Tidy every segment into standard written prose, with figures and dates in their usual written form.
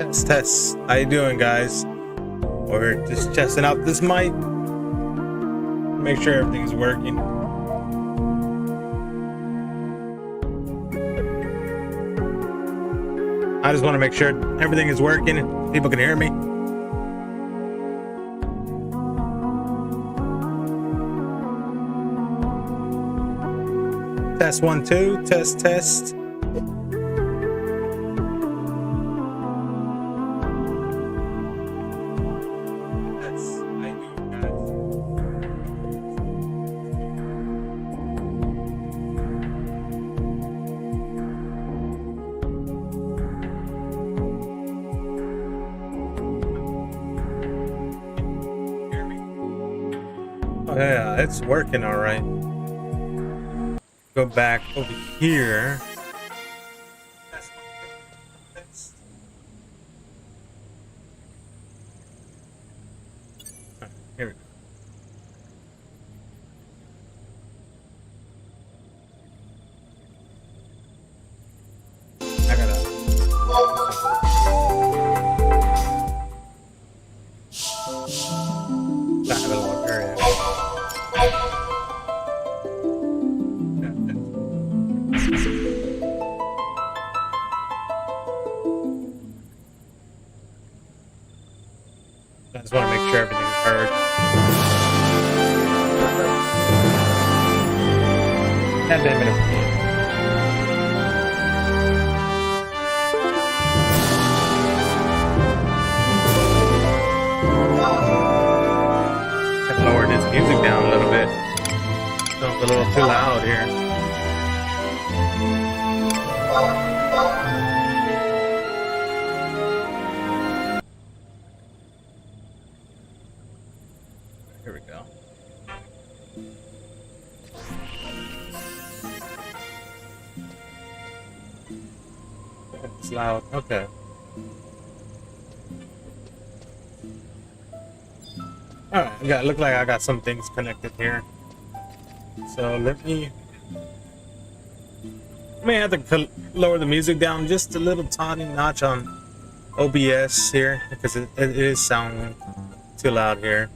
Test, test. How you doing, guys? We're just testing out this mic. Make sure everything's working. I just want to make sure everything is working and people can hear me. Test 1 2. Test, test. Oh yeah, it's working all right. Go back over here. Here we go. I gotta have a long area. I just want to make sure everything's heard. And then I lowered his music down a little bit. Sounds a little too loud here. Here we go. It's loud. Okay. Alright, look like I got some things connected here. So let me have to lower the music down just a little tiny notch on OBS here because it is sounding too loud here.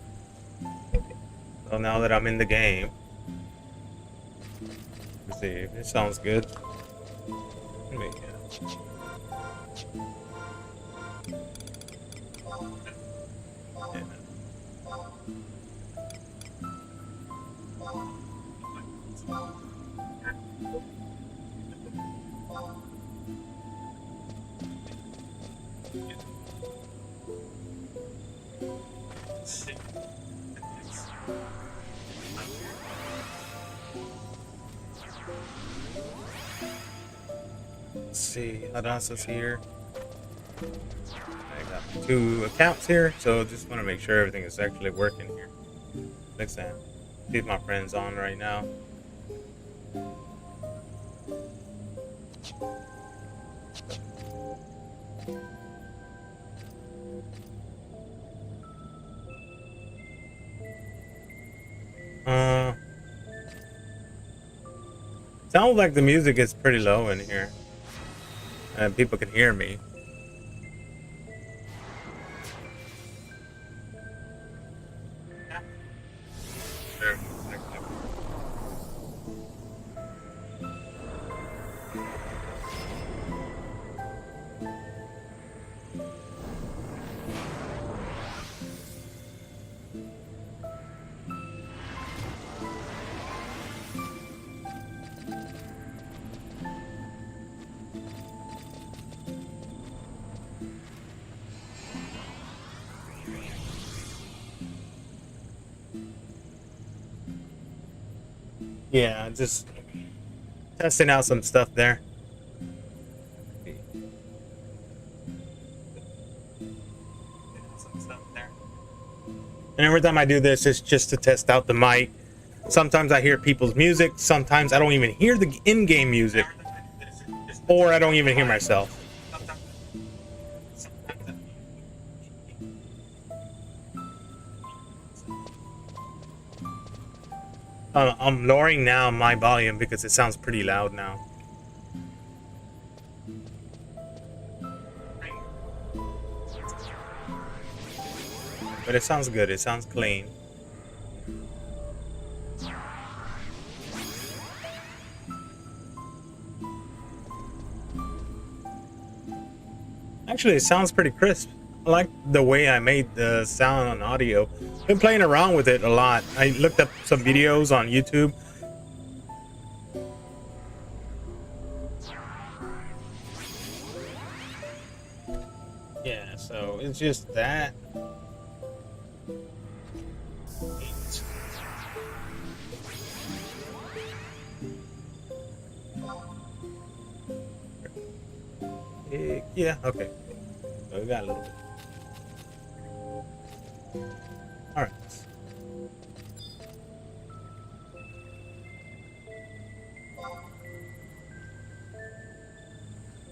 So now that I'm in the game, let's see if it sounds good. Let me, Let's see what else is here. I got 2 accounts here, so just want to make sure everything is actually working here. Next time, see if my friend's on right now. Sounds like the music is pretty low in here, and people can hear me. Yeah, just testing out some stuff there. And every time I do this, it's just to test out the mic. Sometimes I hear people's music. Sometimes I don't even hear the in-game music. Or I don't even hear myself. I'm lowering now my volume because it sounds pretty loud now. but it sounds good. It sounds clean. Actually, it sounds pretty crisp. I like the way I made the sound on audio. Been playing around with it a lot. I looked up some videos on YouTube. Yeah, so it's just that. Yeah, okay. So we got a little bit. All right.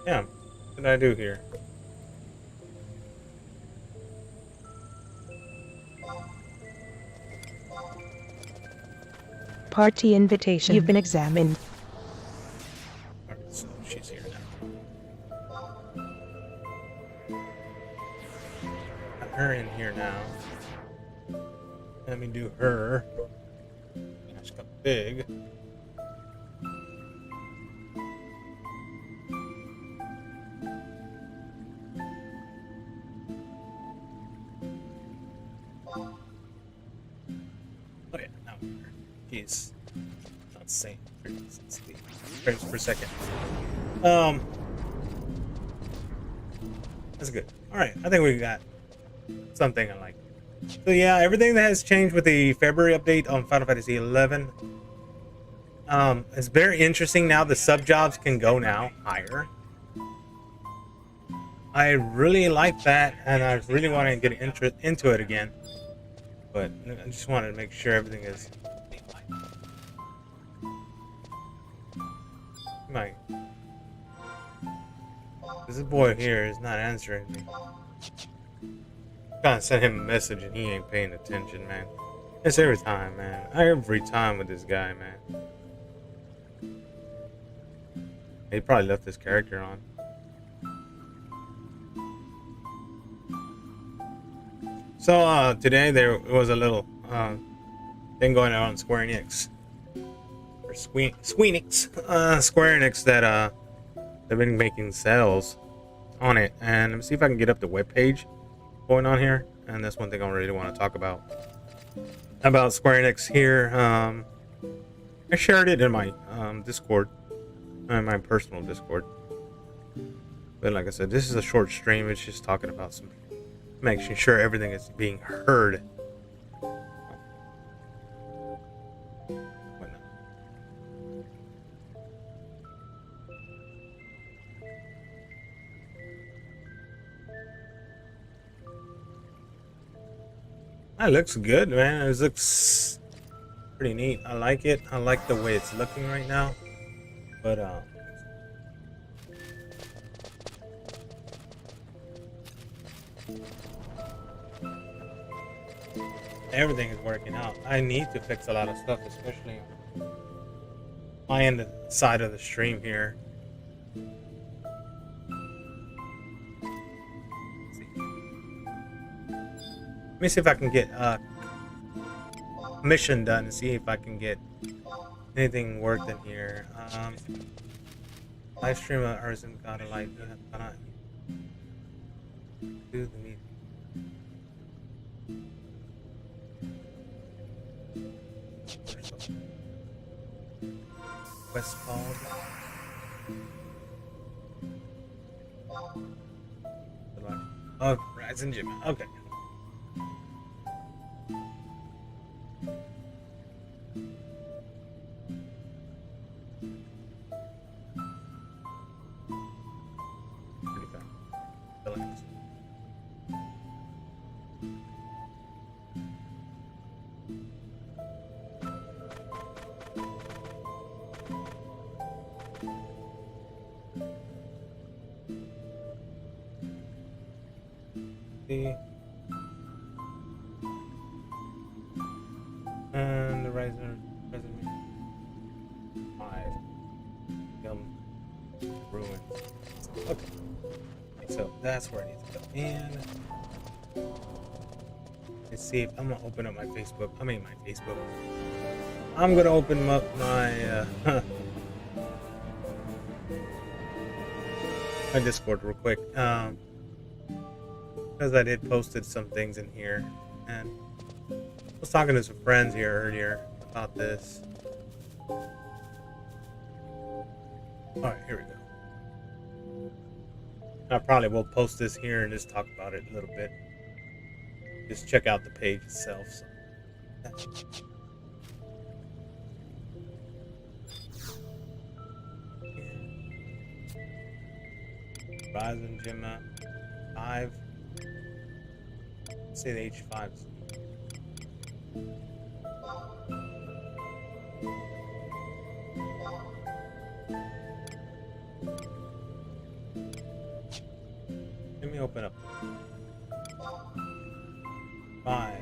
Yeah, what did I do here? Party invitation. You've been examined. All right, so she's here now. Got her in here now. Let me do her. She got big. Oh yeah, now he's not saying 60 frames per second. That's good. All right, I think we got something I like. So yeah, everything that has changed with the February update on Final Fantasy 11. It's very interesting now. The sub jobs can go now higher. I really like that, and I really want to get into it again. But I just wanted to make sure everything is. This boy here is not answering me. Gotta send him a message and he ain't paying attention, man. It's every time, man. Every time with this guy, man. He probably left his character on. So today there was a little thing going on Square Enix. Or Squeenix. Square Enix that they've been making sales on it. And let me see if I can get up the webpage going on here. And that's one thing I really want to talk about Square Enix here. I shared it in my Discord, my personal Discord. But like I said, this is a short stream. It's just talking about making sure everything is being heard. That looks good, man. It looks pretty neat. I like it. I like the way it's looking right now. But everything is working out. I need to fix a lot of stuff, especially on my end side of the stream here. Let me see if I can get a mission done and see if I can get anything worked in here. Live stream of Arisen got a light. Do the meet. Westfall. Oh, Horizon Gym. Okay. And the Rising 5 ruins. Okay, so that's where I need to go in. Let's see if I'm gonna open up my Facebook. I mean my Facebook. I'm gonna open up my my Discord real quick. Because I did posted some things in here, and I was talking to some friends here earlier about this. Alright, here we go. I probably will post this here and just talk about it a little bit. Just check out the page itself. So. Ryzen Gemma 5. Let's say the H5. Let me open up 5.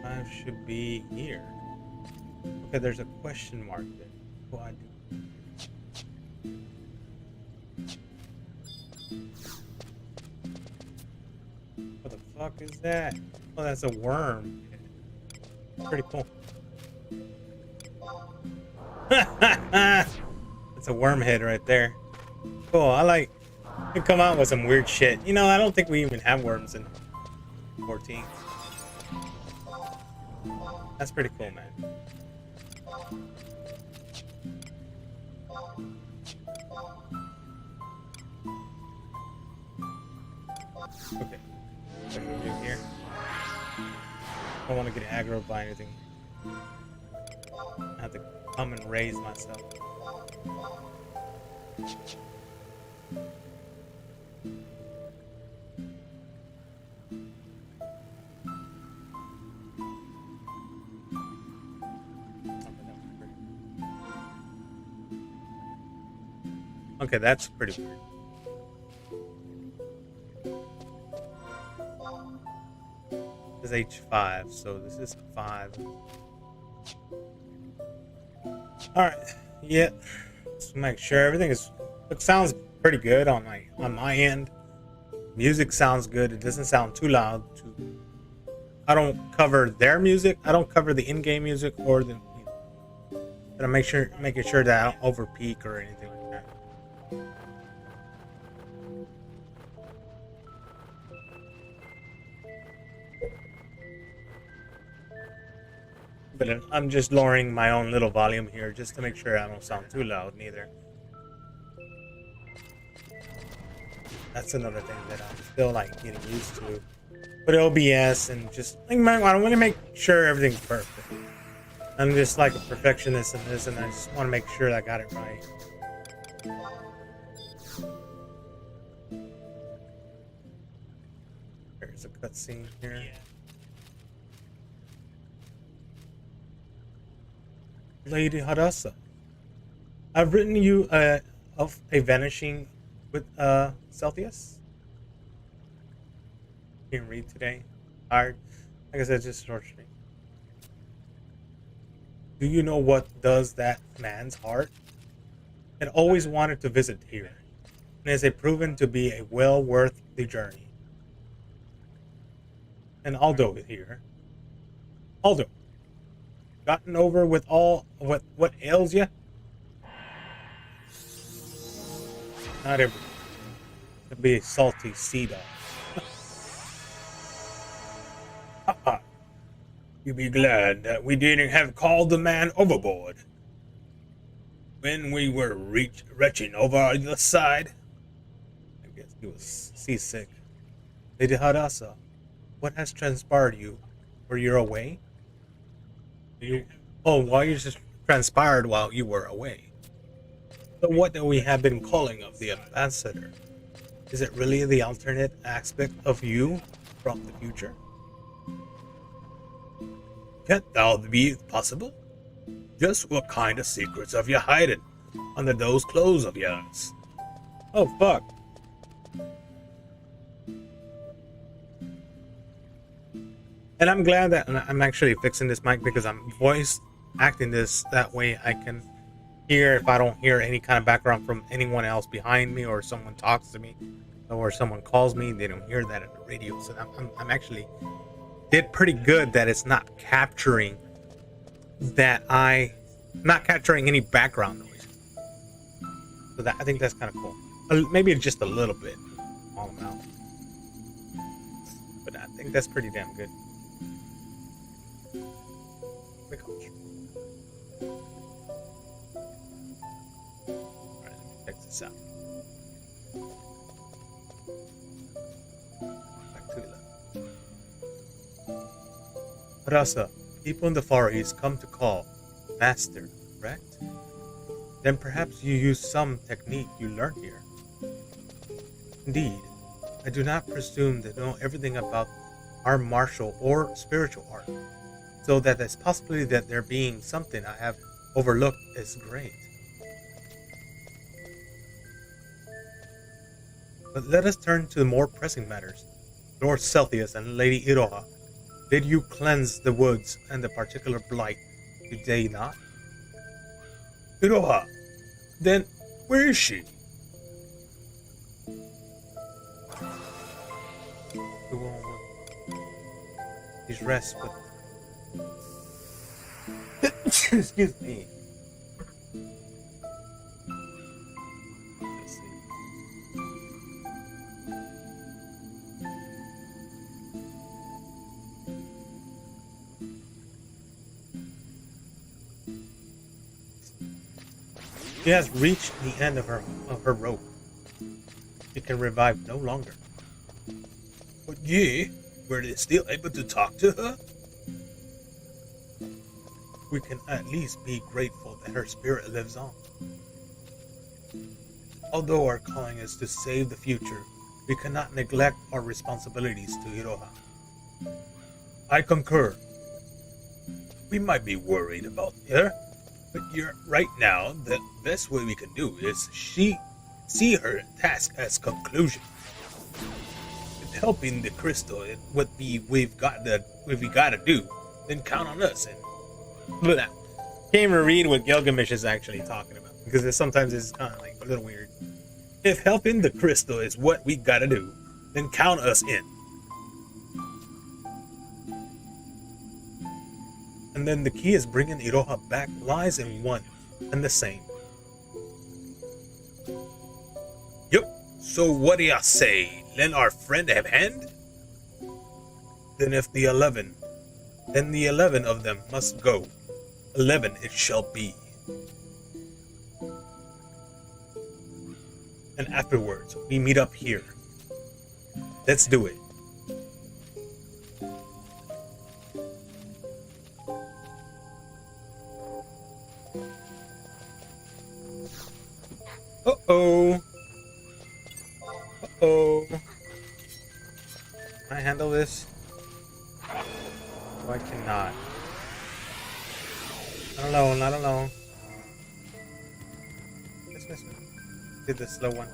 5 should be here. Okay, there's a question mark there. What do I do? What the fuck is that? Oh, that's a worm. Pretty cool. It's a worm head right there. Cool. I like to come out with some weird shit. You know, I don't think we even have worms in 14. That's pretty cool, man. Okay. Here. I don't want to get aggroed by anything. I have to come and raise myself. Okay, that's pretty weird. This is H5, so this is 5. Alright, yeah. Let's make sure everything is. It sounds pretty good on my end. Music sounds good. It doesn't sound too loud. I don't cover their music. I don't cover the in-game music or the. But I'm making sure that I don't over peak or anything like that. But I'm just lowering my own little volume here just to make sure I don't sound too loud neither. That's another thing that I'm still like getting used to. But OBS and just I want to make sure everything's perfect. I'm just like a perfectionist in this, and I just want to make sure I got it right. There's a cutscene here. Lady Hadassah, I've written you of a vanishing with Celsius. Can't read today. Tired. Like I said, just torturing. Do you know what does that man's heart? It always wanted to visit here, and has proven to be a well worth the journey. And Aldo is here. Aldo, gotten over with all what ails you? Not everything. To be a salty sea dog. You be glad that we didn't have called the man overboard when we were retching over the side. I guess he was seasick. Lady Hadassah, what has transpired were you away? While you just transpired while you were away. So what do we have been calling of the ambassador? Is it really the alternate aspect of you from the future? Can't that be possible? Just what kind of secrets have you hiding under those clothes of yours? Oh, fuck. And I'm glad that I'm actually fixing this mic because I'm voice acting this. That way I can hear if I don't hear any kind of background from anyone else behind me or someone talks to me. or someone calls me, they don't hear that at the radio. So I'm actually did pretty good that it's not capturing not capturing any background noise. So that I think that's kind of cool. Maybe just a little bit, small amount, but I think that's pretty damn good. Alright, check this out. Back to 11. Rasa, people in the Far East come to call Master, correct? Then perhaps you use some technique you learned here. Indeed, I do not presume to know everything about our martial or spiritual art, so that it's possibility that there being something I have overlooked is great. But let us turn to more pressing matters. Lord Celsius and Lady Iroha, did you cleanse the woods and the particular blight? Did they not? Iroha, then where is she? Please rest with. Excuse me. Let's see. She has reached the end of her rope. She can revive no longer. But ye, were they still able to talk to her? We can at least be grateful that her spirit lives on. Although our calling is to save the future, we cannot neglect our responsibilities to Iroha. I concur. We might be worried about her, but right now, the best way we can do is see her task as conclusion. If helping the crystal is what we've got to do, then count on us. And look at that. Can't even read what Gilgamesh is actually talking about, because sometimes it's kind of like a little weird. If helping the crystal is what we gotta do, then count us in. And then the key is bringing Iroha back lies in one and the same. Yup. So what do ya say? Lend our friend a hand? Then the 11 of them must go. 11 it shall be. And afterwards, we meet up here. Let's do it. Uh-oh. Uh-oh. Can I handle this? No, I cannot. Not alone, not alone. This. Did the slow one.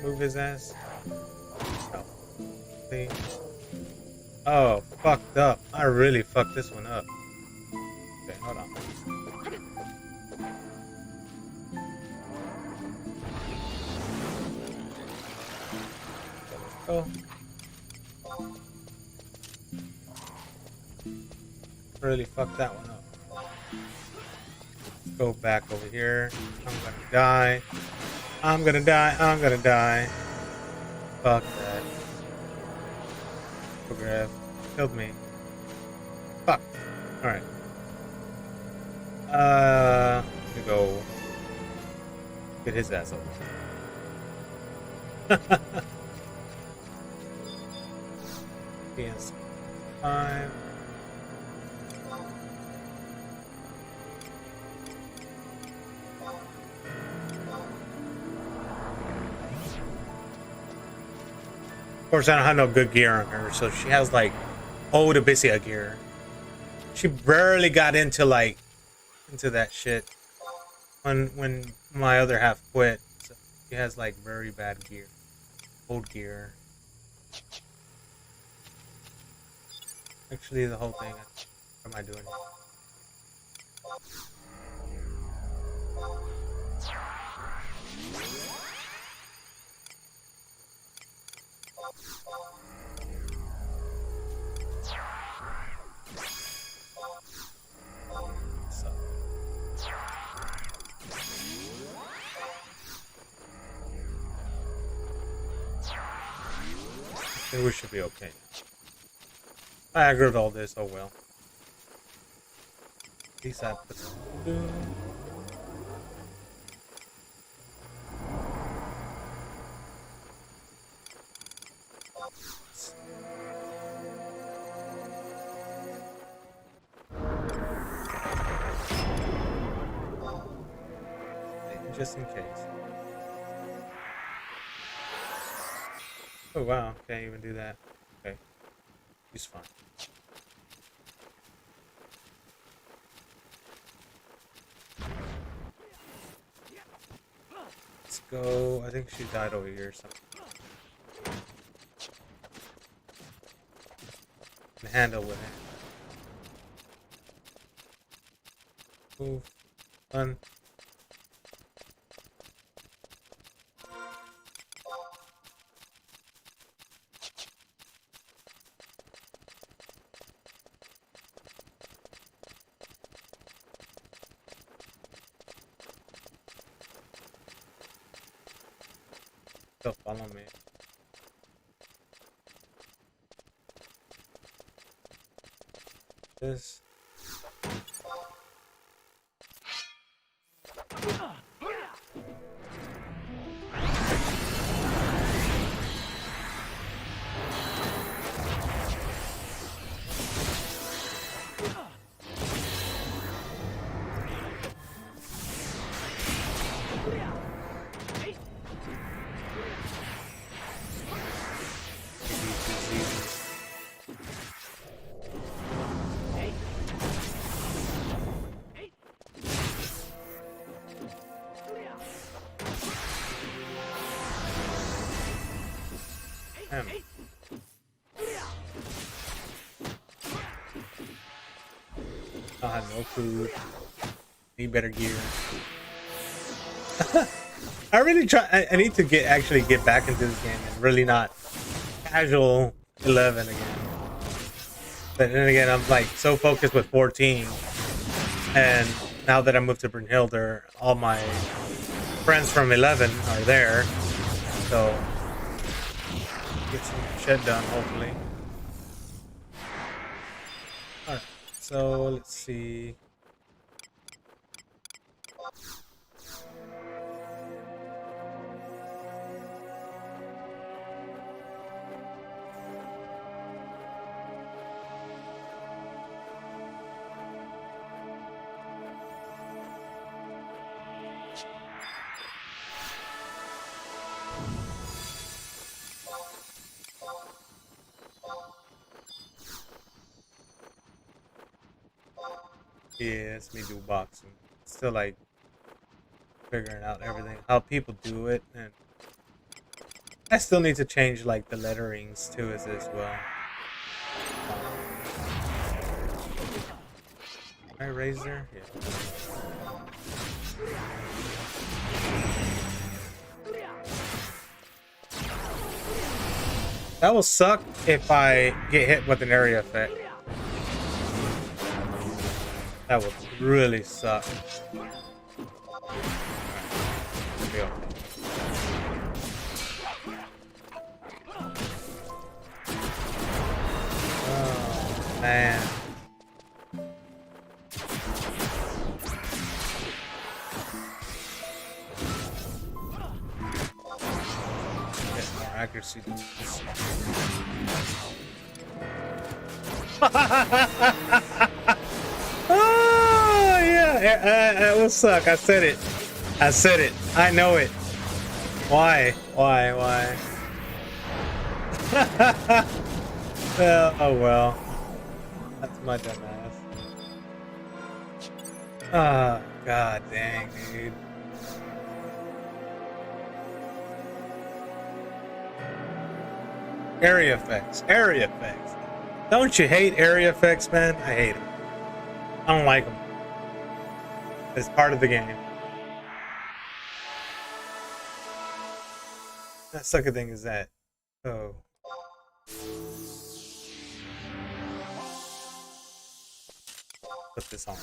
Move his ass. Oh. See? Oh, fucked up. I really fucked this one up. Okay, hold on. Oh. Really fucked that one up. Go back over here. I'm gonna die. I'm gonna die. I'm gonna die. Fuck that. Grab. Killed me. Fuck. Alright. Let me go get his ass over. PS5. Of course, I don't have no good gear on her, so she has like old Abyssia gear. She barely got into that shit when my other half quit. So she has like very bad gear, old gear. Actually, the whole thing. What am I doing? So. I think we should be okay. I aggroed all this, oh well. At least I put some food. Just in case. Oh wow, can't even do that. Okay. He's fine. Let's go. I think she died over here or something. Can handle with it. Move. Run. Still follow me. This. I have no food. Need better gear. I really try. I need to actually get back into this game and really not casual 11 again. But then again, I'm like so focused with 14, and now that I moved to Brunhilde, all my friends from 11 are there. So get some shit done, hopefully. Alright, so let's see. Yeah, it's me do boxing. Still like figuring out everything, how people do it, and I still need to change like the letterings to it as well. My razor? Yeah. That will suck if I get hit with an area effect. That would really suck. Oh, man. Get more accuracy. Oh, yeah. It will suck. I said it. I said it. I know it. Why? Why? Oh, well. That's my dumb ass. Ah, god dang, dude. Area effects. Area effects. Don't you hate area effects, man? I hate them. I don't like them. It's part of the game. That sucker thing is that. Oh. Put this on.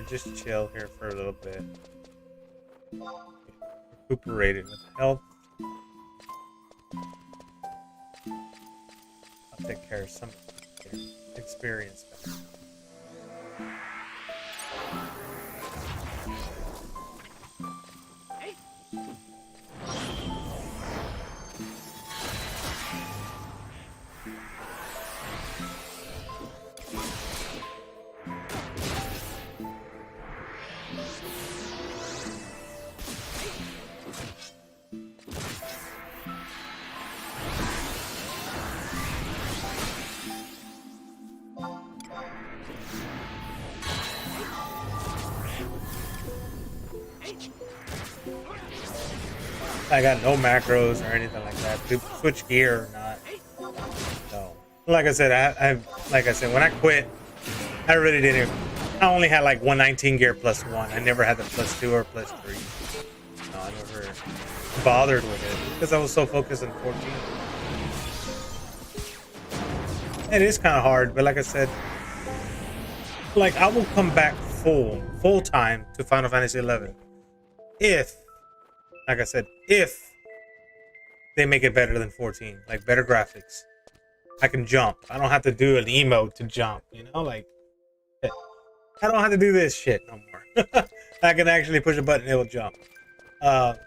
Just chill here for a little bit. Recuperated with health. I'll take care of some experience. I got no macros or anything like that to switch gear or not. So, like I said, when I quit, I really didn't. I only had like 119 gear plus 1. I never had the plus 2 or plus 3. No, I never bothered with it because I was so focused on 14. It is kind of hard, but like I said, like I will come back full time to Final Fantasy 11 if, like I said, if they make it better than 14, like better graphics. I can jump. I don't have to do an emote to jump, you know? Like, I don't have to do this shit no more. I can actually push a button, it will jump.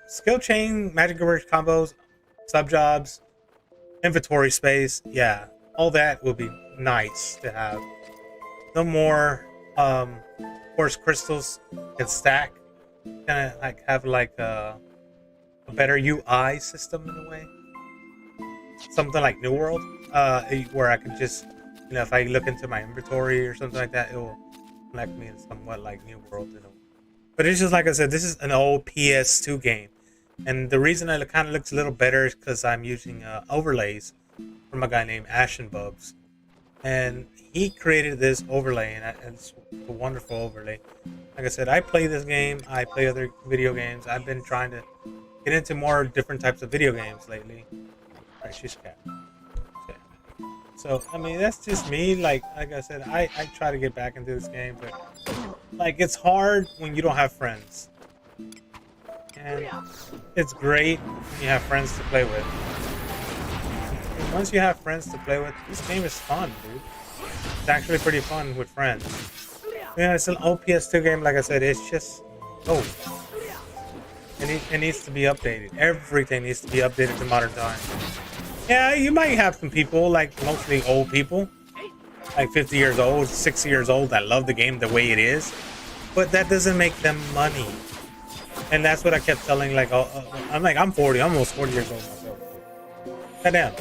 Skill chain, magic converge combos, sub jobs, inventory space, yeah. All that will be nice to have. No more, of course, crystals can stack. Kind of like have like a better UI system in a way, something like New World, where I can just, you know, if I look into my inventory or something like that, it will connect me in somewhat like New World, you know. But it's just like I said, this is an old PS2 game, and the reason it kind of looks a little better is because I'm using overlays from a guy named AshenbubsHD, and he created this overlay, and it's a wonderful overlay. Like I said, I play this game, I play other video games. I've been trying to get into more different types of video games lately. Alright, she's cat. Okay. So, I mean, that's just me. Like I said, I try to get back into this game, but like it's hard when you don't have friends. And it's great when you have friends to play with. And once you have friends to play with, this game is fun, dude. It's actually pretty fun with friends. Yeah, it's an old PS2 game, like I said, it's just old. It needs to be updated. Everything needs to be updated to modern times. Yeah, you might have some people, like mostly old people, like 50 years old, 60 years old, that love the game the way it is, but that doesn't make them money. And that's what I kept telling, like, I'm 40, I'm almost 40 years old myself. Goddamn.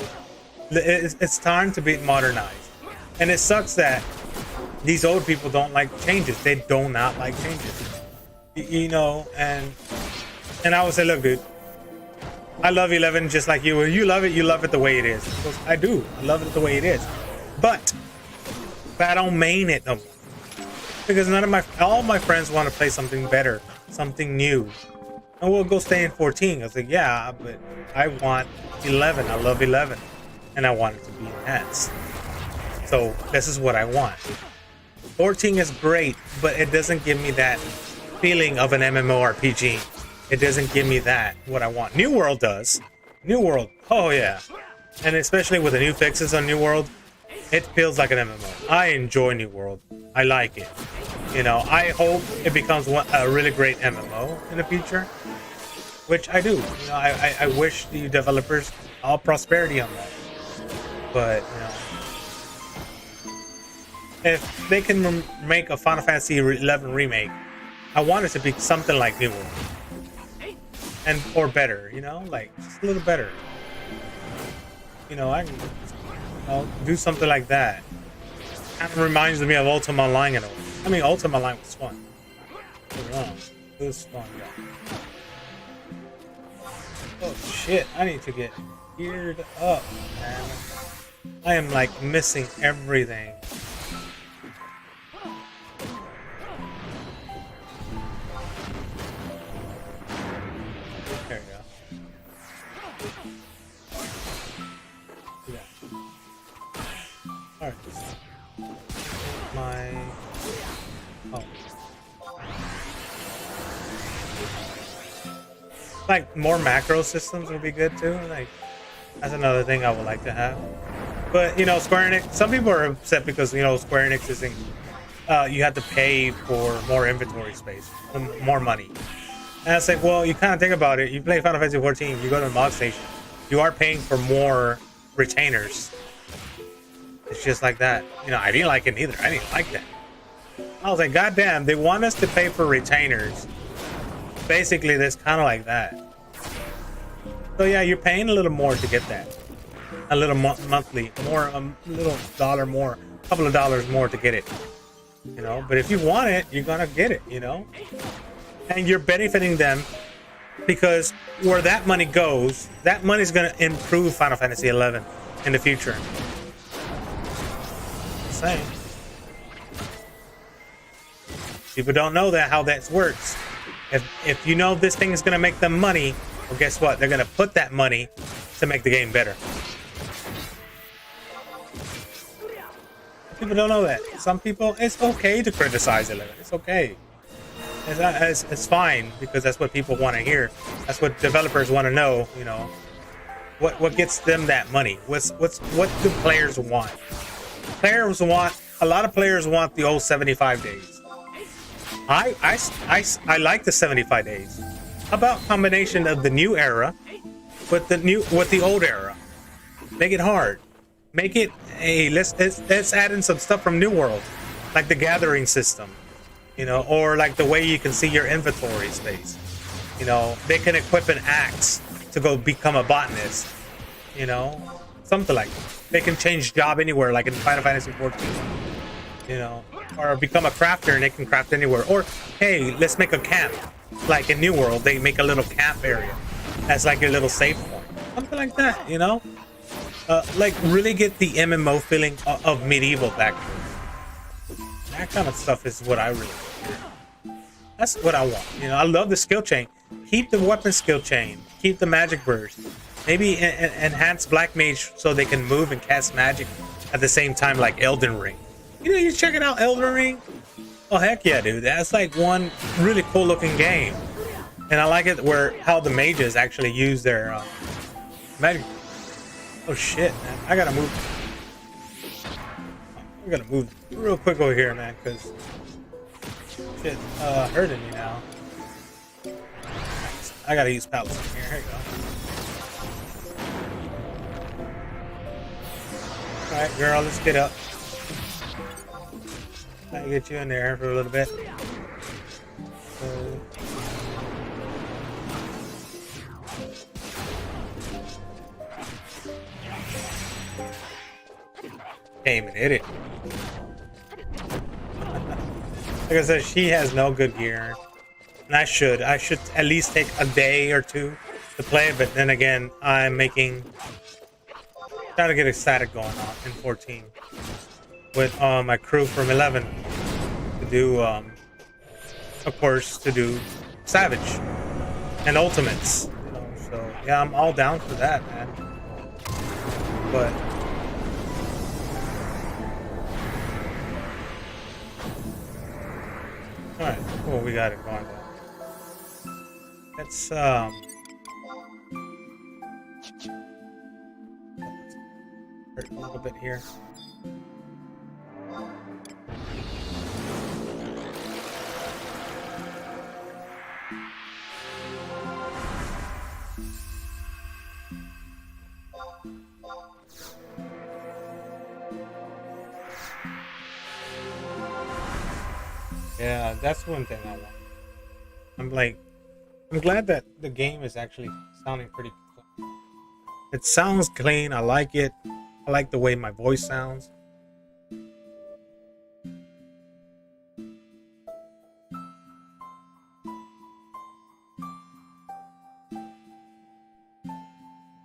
It's time to be modernized. And it sucks that these old people don't like changes. They do not like changes. You know, and I would say, look, dude, I love 11 just like you. You love it the way it is. Because I do. I love it the way it is. But I don't main it no more. Because all my friends want to play something better, something new. And we'll go stay in 14. I was like, yeah, but I want 11. I love 11. And I want it to be enhanced. So this is what I want. 14 is great, but it doesn't give me that feeling of an MMORPG. It doesn't give me that, what I want. New World does. New World, oh yeah. And especially with the new fixes on New World, it feels like an MMO. I enjoy New World. I like it. You know, I hope it becomes a really great MMO in the future, which I do. You know, I wish the developers all prosperity on that. But, you know, if they can make a Final Fantasy 11 remake, I want it to be something like New World. Or better, you know, like just a little better. You know, I can do something like that. Kind of reminds me of Ultima Online in a way. I mean, Ultima Online was fun. Who's spawned down? Oh shit, I need to get geared up, man. I am like missing everything. There we go. Yeah. Alright. My... Oh. Like, more macro systems would be good too. Like, that's another thing I would like to have. But, you know, Square Enix, some people are upset because, you know, Square Enix isn't, you have to pay for more inventory space, more money. And I was like, well, you kind of think about it. You play Final Fantasy 14, you go to the mod station, you are paying for more retainers. It's just like that. You know, I didn't like it either. I didn't like that. I was like, God damn, they want us to pay for retainers. Basically, that's kind of like that. So yeah, you're paying a little more to get that. A little monthly, more, a little dollar more, a couple of dollars more to get it. You know, but if you want it, you're gonna get it, you know? And you're benefiting them because where that money goes, that money's gonna improve Final Fantasy 11 in the future. Same. People don't know that how that works. If you know this thing is gonna make them money, well, guess what? They're gonna put that money to make the game better. People don't know that. Some people, it's okay to criticize 11. It's okay. It's fine because that's what people want to hear. That's what developers want to know. You know, what gets them that money? What do players want? Players want, a lot of players want the old 75 days. I like the 75 days. How about combination of the new era with the old era? Make it hard. Make it let's add in some stuff from New World, like the gathering system, you know, or like the way you can see your inventory space. You know, they can equip an axe to go become a botanist, you know, something like that. They can change job anywhere, like in Final Fantasy 14, you know, or become a crafter and they can craft anywhere. Or hey, let's make a camp, like in New World, they make a little camp area that's like your little safe point, something like that, you know. Like really get the MMO feeling of medieval back. That kind of stuff is what I really want. That's what I want. You know, I love the skill chain. Keep the weapon skill chain. Keep the magic burst. Maybe enhance Black Mage so they can move and cast magic at the same time, like Elden Ring. You know, you're checking out Elden Ring. Oh heck yeah, dude! That's like one really cool looking game, and I like it where how the mages actually use their magic. Oh shit, man. I gotta move real quick over here, man, because shit hurting me now. I gotta use pallets in here. Here you go. Alright, girl, let's get up. Try to get you in there for a little bit. Came and hit it. Like I said, she has no good gear, and I should at least take a day or two to play it. But then again, I'm trying to get a static going on in 14 with my crew from 11 to do, of course, to do Savage and Ultimates. You know, so yeah, I'm all down for that, man. But alright, cool, we got it going. Let's hurt a little bit here. Yeah, that's one thing I want. I'm glad that the game is actually sounding pretty clean. It sounds clean. I like it. I like the way my voice sounds.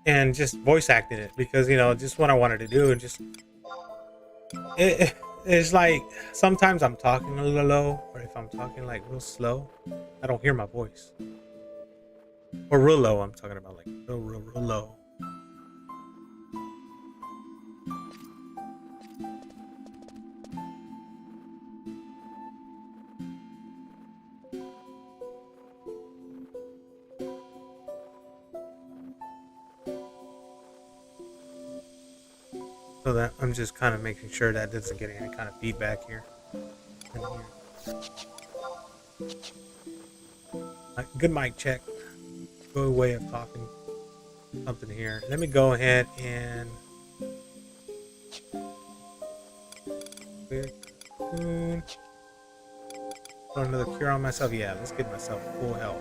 and just voice acting it, because you know, just what I wanted to do. And just it's like sometimes I'm talking a little low, or if I'm talking like real slow, I don't hear my voice. Or real low, I'm talking about like real low. So that I'm just kind of making sure that doesn't get any kind of feedback here. In here. Good mic check. Good way of talking. Something here. Let me go ahead and throw another cure on myself. Yeah, let's get myself full health.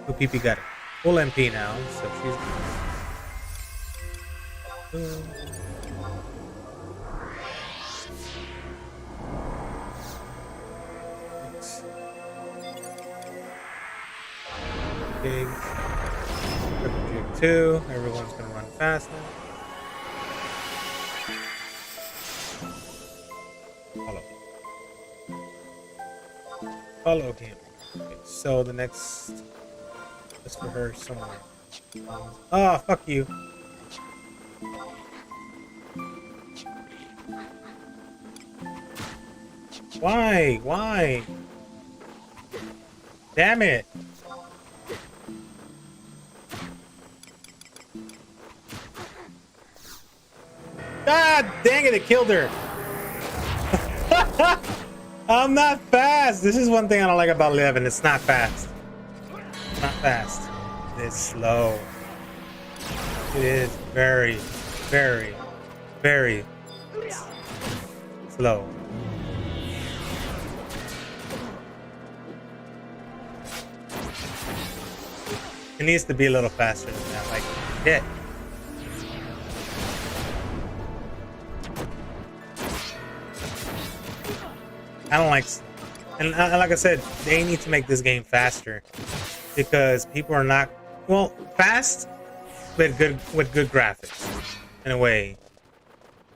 Who PP got it? Full MP now, so she's big. Triple jig 2. Everyone's gonna run fast now. Follow him. Okay, so the next is for her somewhere. Oh, fuck you. Why? Why? Damn it. God dang it, it killed her. I'm not fast. This is one thing I don't like about Living. It's not fast. It's not fast. It's slow. It is very, very, very slow. It needs to be a little faster than that. Like, shit. I don't like, and like I said, they need to make this game faster, because people are not, well, fast, but good with good graphics, in a way.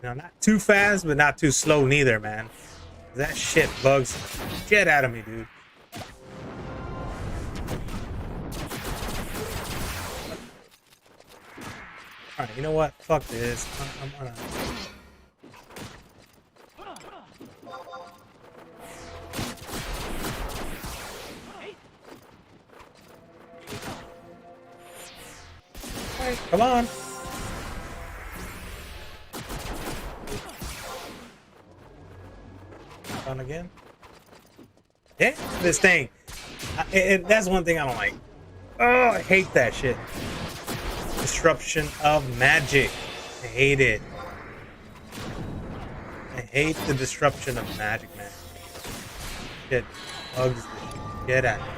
You know, not too fast, but not too slow neither, man. That shit bugs the shit out of me, dude. All right, you know what? Fuck this. I'm gonna. Right, come on. On again. Yeah, this thing. That's one thing I don't like. Oh, I hate that shit. Disruption of magic. I hate it. I hate the disruption of magic, man. Shit bugs the shit out of me.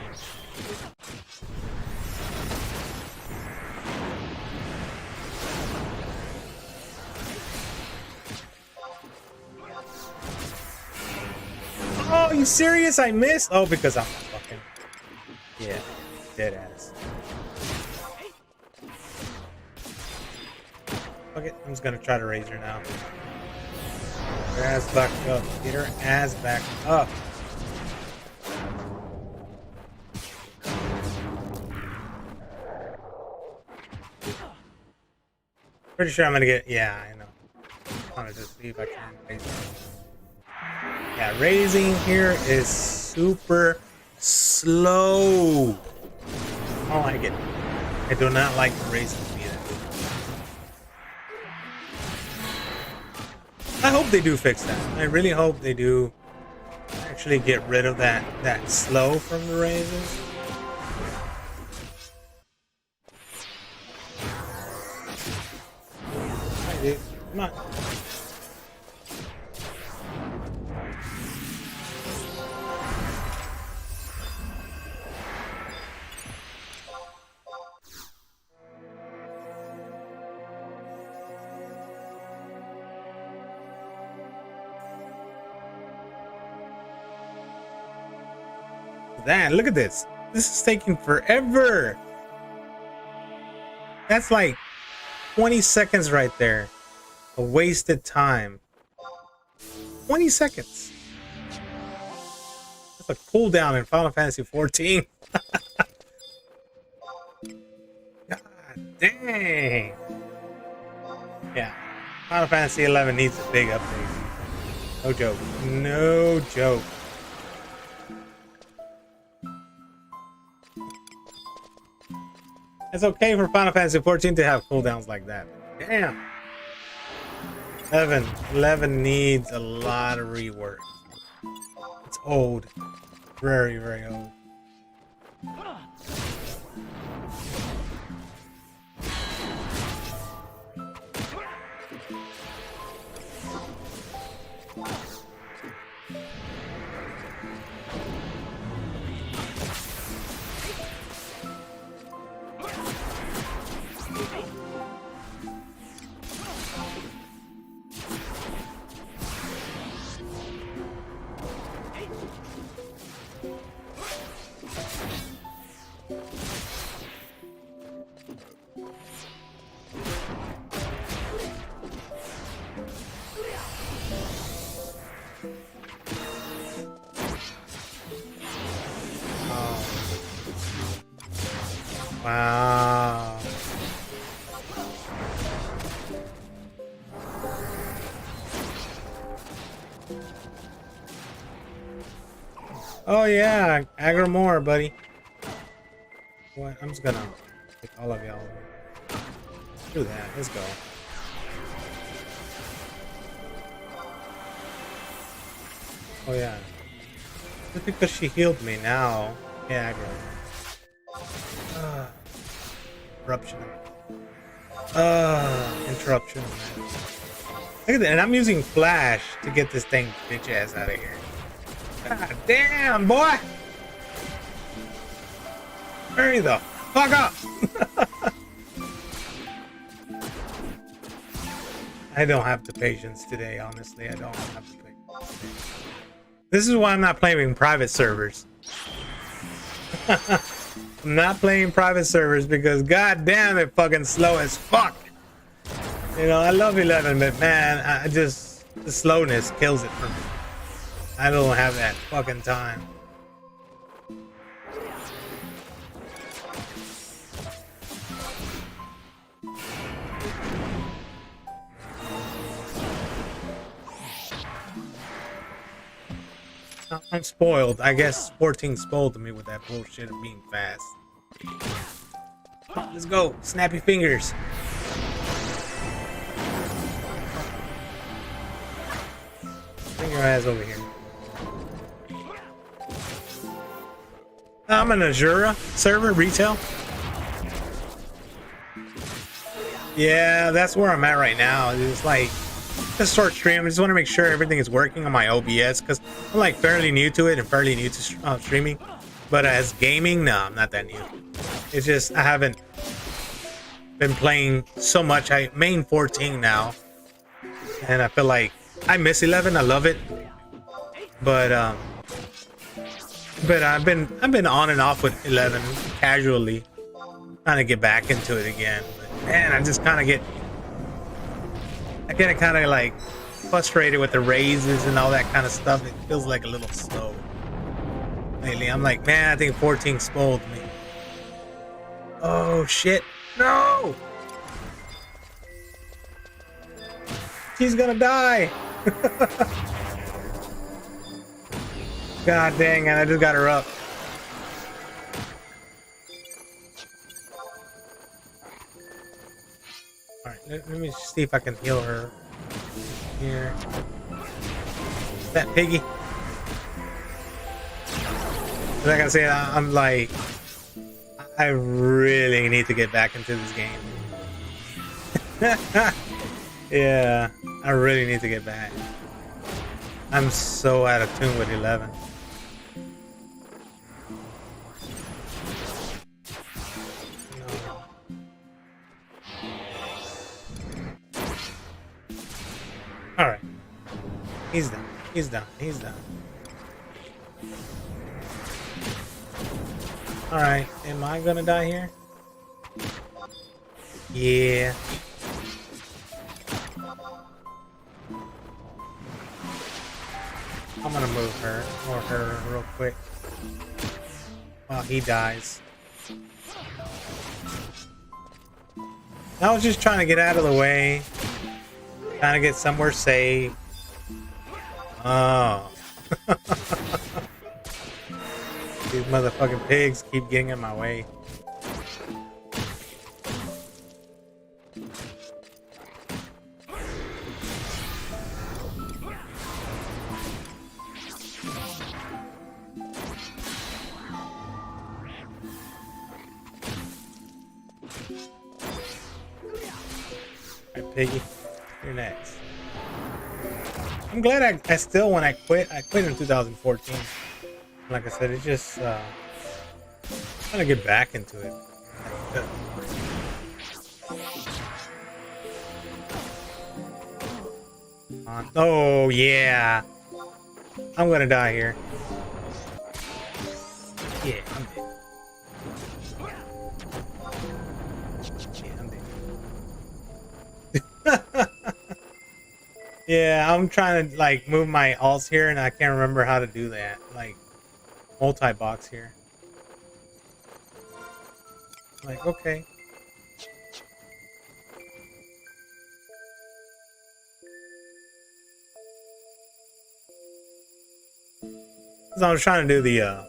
Oh, you serious? I missed? Oh, because I'm fucking... Yeah, dead ass. Fuck it, I'm just gonna try to raise her now. Get her ass back up. Get her ass back up. Pretty sure I'm gonna get... Yeah, I know. I want to just see if I can raise her. Yeah, raising here is super slow. I don't like it. I do not like the raising either. I hope they do fix that. I really hope they do actually get rid of that slow from the raises. Hi, dude. Come on. That, look at this. This is taking forever. That's like 20 seconds right there. A wasted time. 20 seconds. That's a cooldown in Final Fantasy 14. God dang. Yeah. Final Fantasy 11 needs a big update. No joke. No joke. It's okay for Final Fantasy 14 to have cooldowns like that. Damn. 11 needs a lot of rework. It's old. Very, very old. Wow. Oh yeah, aggro more, buddy. What? I'm just gonna take all of y'all. Do that. Let's go. Oh yeah. Just because she healed me now. Yeah, aggro. Interruption. Interruption. Look at that, and I'm using flash to get this thing bitch ass out of here. God damn, boy! Hurry the fuck up! I don't have the patience today, honestly. I don't have the patience. This is why I'm not playing private servers. I'm not playing private servers because goddamn it fucking slow as fuck. You know, I love 11, but man, I just, the slowness kills it for me. I don't have that fucking time. I'm spoiled. I guess 14 spoiled me with that bullshit of being fast. Let's go. Snappy fingers. Bring your ass over here. I'm an Azura server, retail. Yeah, that's where I'm at right now. It's like a short stream. I just want to make sure everything is working on my OBS because I'm like fairly new to it and fairly new to streaming. But as gaming, no, I'm not that new. It's just I haven't been playing so much. I main 14 now, and I feel like I miss 11. I love it, but I've been on and off with 11 casually, trying to get back into it again. But man, I just kind of get kind of like frustrated with the raises and all that kind of stuff. It feels like a little slow lately. I'm like, man, I think 14 spoiled me. Oh shit, no! She's gonna die. God dang it, I just got her up. Alright, let me see if I can heal her. Here. That piggy. Like I gotta say, I'm like, I really need to get back into this game. Yeah, I really need to get back. I'm so out of tune with 11. Alright. He's done. He's done. He's done. Alright. Am I gonna die here? Yeah. I'm gonna move her or her real quick while he dies. I was just trying to get out of the way, trying to get somewhere safe. Oh. These motherfucking pigs keep getting in my way. Alright, piggy, you're next. I'm glad I still, when I quit in 2014. Like I said, it just trying to get back into it. Oh yeah, I'm gonna die here. Yeah, I'm dead. Yeah, I'm dead. Yeah, I'm trying to like move my alts here, and I can't remember how to do that. Like multi-box here. Like, okay. So I was trying to do the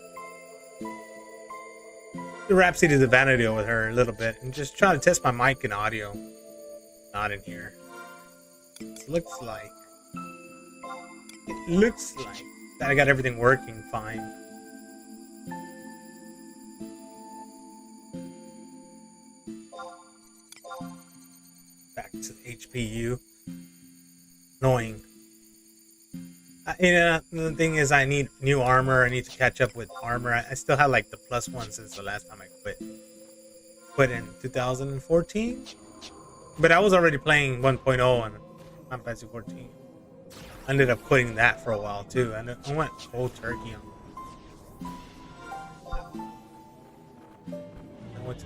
Rhapsody of the Vanity with her a little bit, and just try to test my mic and audio. Not in here. It looks like that I got everything working fine. Back to the HPU. Annoying. The thing is, I need new armor. I need to catch up with armor. I still have like the +1 since the last time I quit. Quit in 2014, but I was already playing 1.0 on Final Fantasy 14. I ended up quitting that for a while too, and I went cold turkey on. I went to.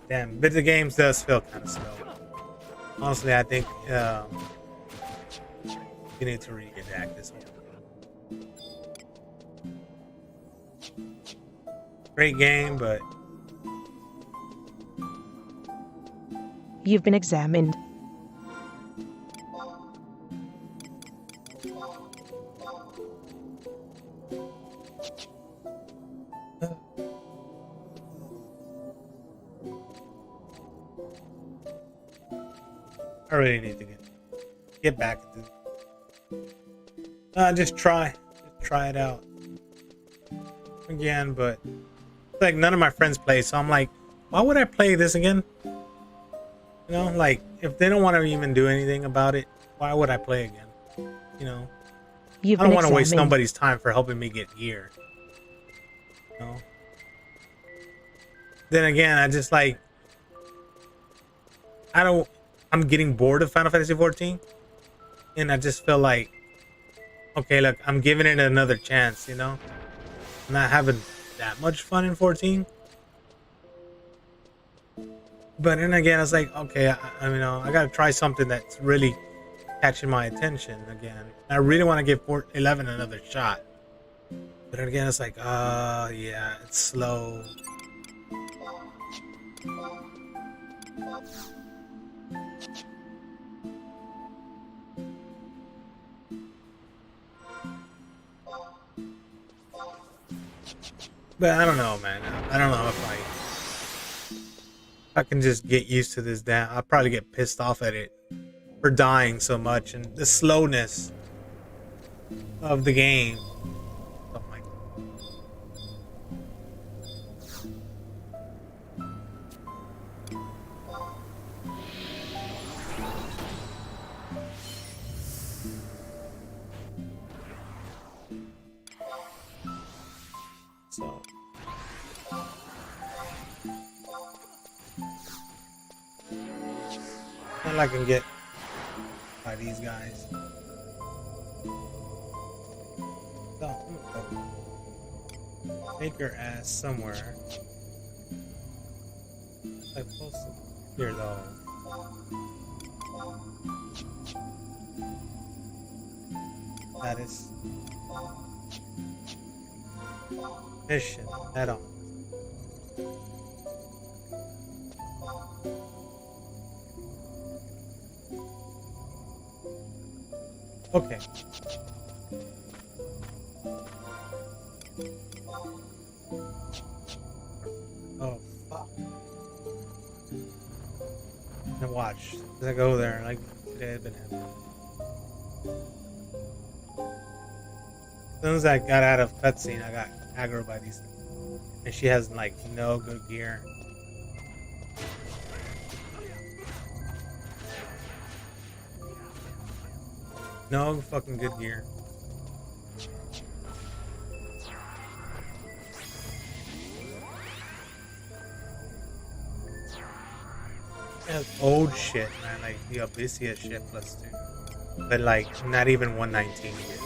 Damn, but the games does feel kind of slow. Honestly, I think you need to redact this one. Great game, but You've been examined. I really need to get back into just try it out again, but like none of my friends play, so I'm like, why would I play this again? You know, like if they don't want to even do anything about it, why would I play again? You know, I don't want to waste somebody's time for helping me get gear. You know? Then again, I just like I'm getting bored of Final Fantasy 14, and I just feel like, okay, look, I'm giving it another chance, you know? I'm not having that much fun in 14. But then again, it's like, okay, I mean, I gotta try something that's really catching my attention again. I really want to give 11 another shot. But then again, it's like, yeah, it's slow. But I don't know, man. I don't know if I can just get used to this. Damn, I'll probably get pissed off at it for dying so much and the slowness of the game. Oh my God. So. All I can get by these guys. So, Take your ass somewhere. Like close to here though. That is mission head on. Okay. Oh fuck. And watch. As I go there, like today I've been having. As soon as I got out of cutscene, I got aggro by these things. And she has like no good gear. No fucking good gear. That's old shit, man. Like the Abyssia shit plus 2. But like not even 119 yet.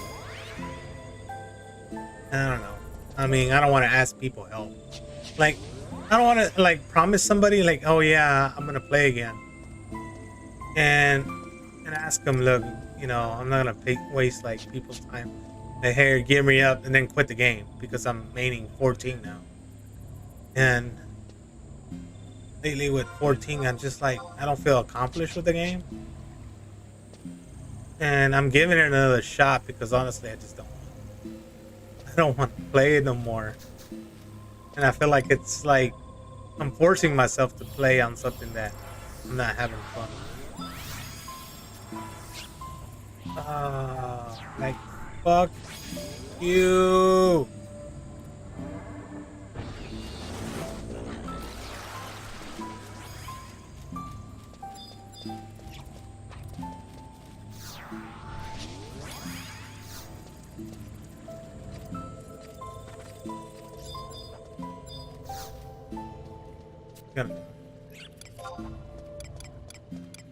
I don't know. I mean, I don't want to ask people help. Like, I don't want to like promise somebody like, oh yeah, I'm gonna play again, and ask them, look, you know, I'm not gonna waste like people's time. Like, hey, gear me up, and then quit the game because I'm maining 14 now. And lately with 14, I'm just like, I don't feel accomplished with the game, and I'm giving it another shot because honestly, I just don't. I don't want to play it no more. And I feel like it's like I'm forcing myself to play on something that I'm not having fun with. Like, fuck you. Gonna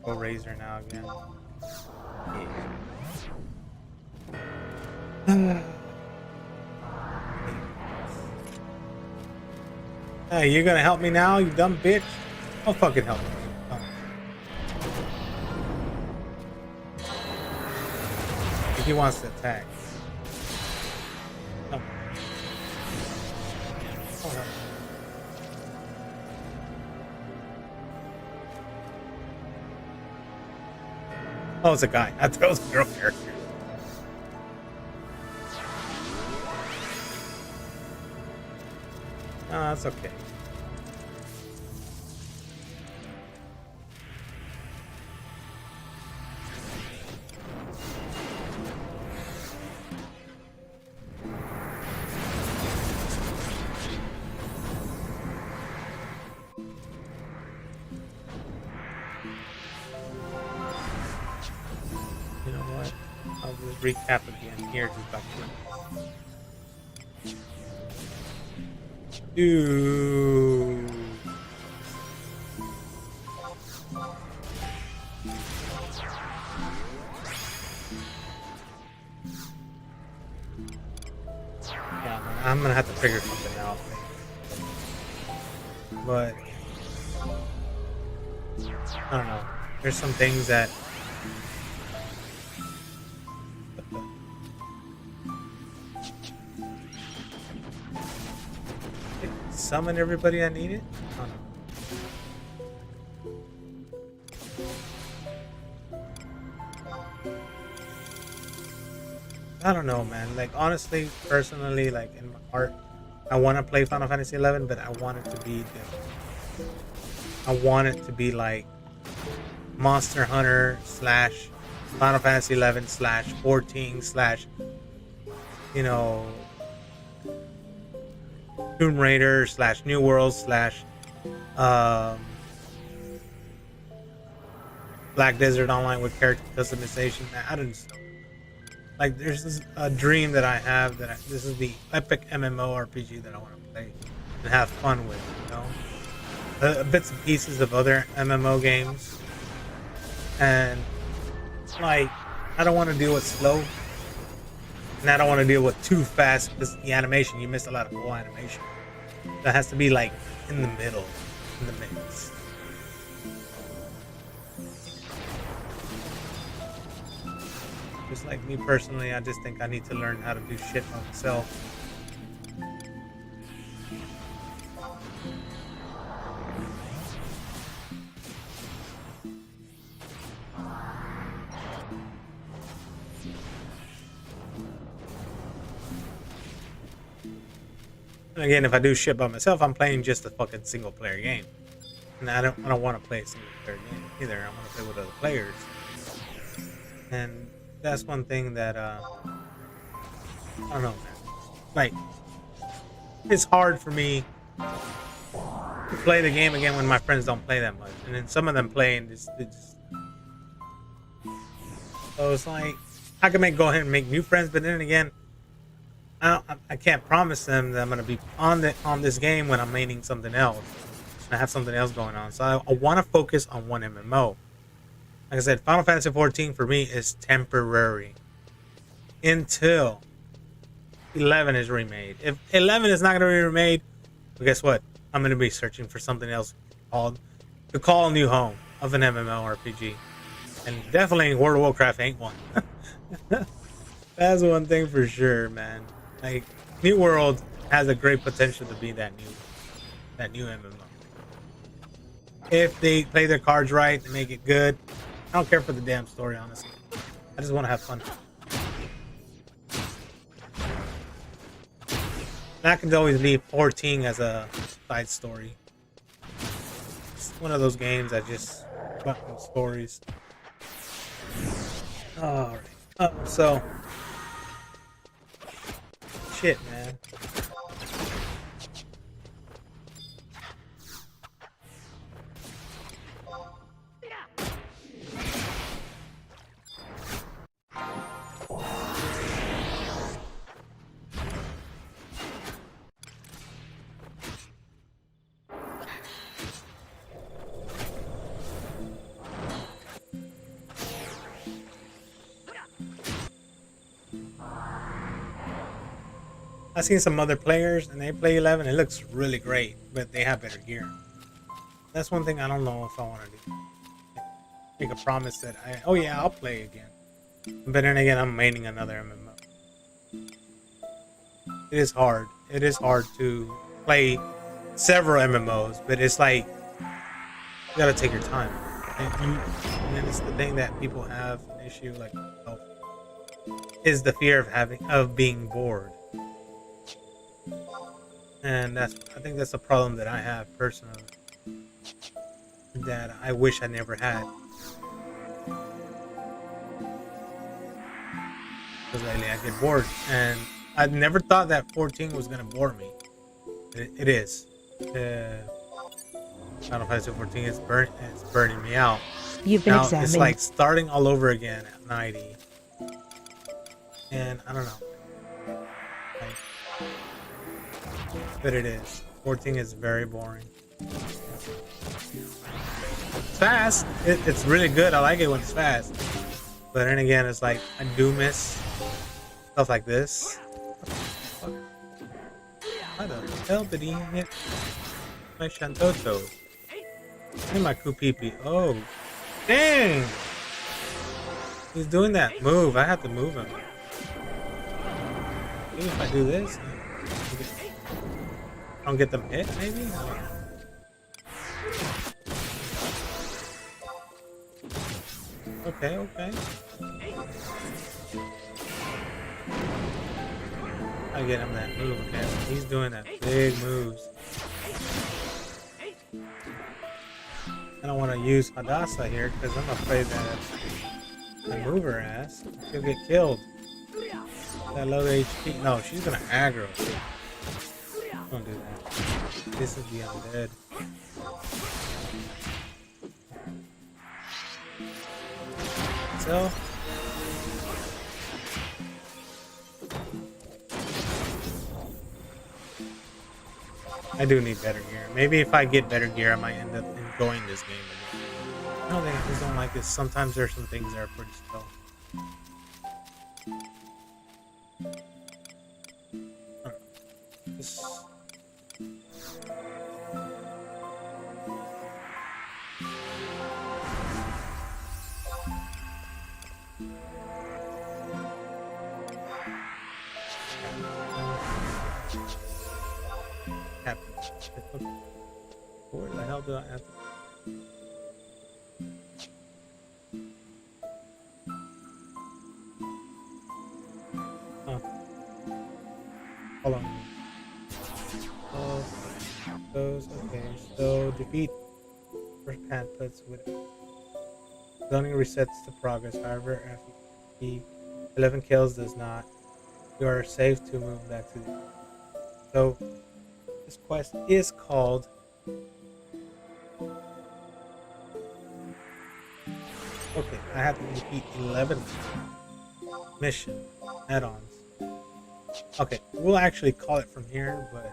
go Razor now again. Hey, you gonna help me now, you dumb bitch? Don't fucking help me. Oh. He wants to attack. Oh. Oh, no. Oh, it's a guy. I thought it was a girl character. Oh, that's okay. You know what? I'll just recap again here just by Ooh. Yeah, I'm gonna have to figure something out. But I don't know. There's some things that summon everybody I needed? Oh, no. I don't know, man. Like, honestly, personally, like, in my heart, I want to play Final Fantasy 11, but I want it to be different. I want it to be like Monster Hunter / Final Fantasy 11 / 14 / you know, Tomb Raider / New World / Black Desert Online with character customization. I don't know. Like, there's this dream that I have that this is the epic MMORPG that I want to play and have fun with, you know? Bits and pieces of other MMO games. And, like, I don't want to do it slow. And I don't want to deal with too fast because the animation, you miss a lot of cool animation. That has to be like in the middle, in the mix. Just like me personally, I just think I need to learn how to do shit by myself. And again, if I do shit by myself, I'm playing just a fucking single player game. And I don't want to play a single player game either. I want to play with other players. And that's one thing that I don't know, man. Like, it's hard for me to play the game again when my friends don't play that much. And then some of them play and just so it's like I can go ahead and make new friends, but then again, I can't promise them that I'm gonna be on this game when I'm maining something else. I have something else going on, so I want to focus on one MMO. Like I said, Final Fantasy 14 for me is temporary until 11 is remade. If 11 is not going to be remade, well, guess what? I'm going to be searching for something else to call a new home of an MMORPG. And definitely World of Warcraft ain't one. That's one thing for sure, man. Like, New World has a great potential to be that new MMO. If they play their cards right and make it good, I don't care for the damn story, honestly. I just want to have fun. That can always leave 14 as a side story. It's one of those games that just fucking stories. Alright. So shit, man. I've seen some other players and they play 11. It looks really great, but they have better gear. That's one thing I don't know if I want to do. Make a promise that oh yeah, I'll play again. But then again, I'm maining another MMO. It is hard. It is hard to play several MMOs, but it's like you gotta take your time. And it's the thing that people have an issue like myself, is the fear of being bored. And I think that's a problem that I have personally, that I wish I never had. Because lately I get bored, and I never thought that 14 was gonna bore me. It is. Final Fantasy 14 is burning me out. You've been examined. It's like starting all over again at 90, and I don't know. But it is. 14 is very boring. It's fast. It's really good. I like it when it's fast. But then again, it's like I do miss stuff like this. How the hell did he hit my Shantoto? Hey, my Kupipi. Oh, dang! He's doing that move. I have to move him. Maybe if I do this. I don't get them hit, maybe? Okay. I get him that move, okay? He's doing that big moves. I don't want to use Hadassah here because I'm afraid that I move her ass, she'll get killed. That low HP. No, she's gonna aggro. Don't do that. This is the undead. So I do need better gear. Maybe if I get better gear, I might end up enjoying this game again. I don't think I just don't like this. Sometimes there's some things that are pretty slow. This... Where the hell do I have to... Oh. Hold on. Oh, those, okay. So defeat first pad puts with zoning resets the progress. However, after the 11 kills does not. You are safe to move back to the... So this quest is called okay, I have to defeat 11 mission add-ons. Okay, we'll actually call it from here, but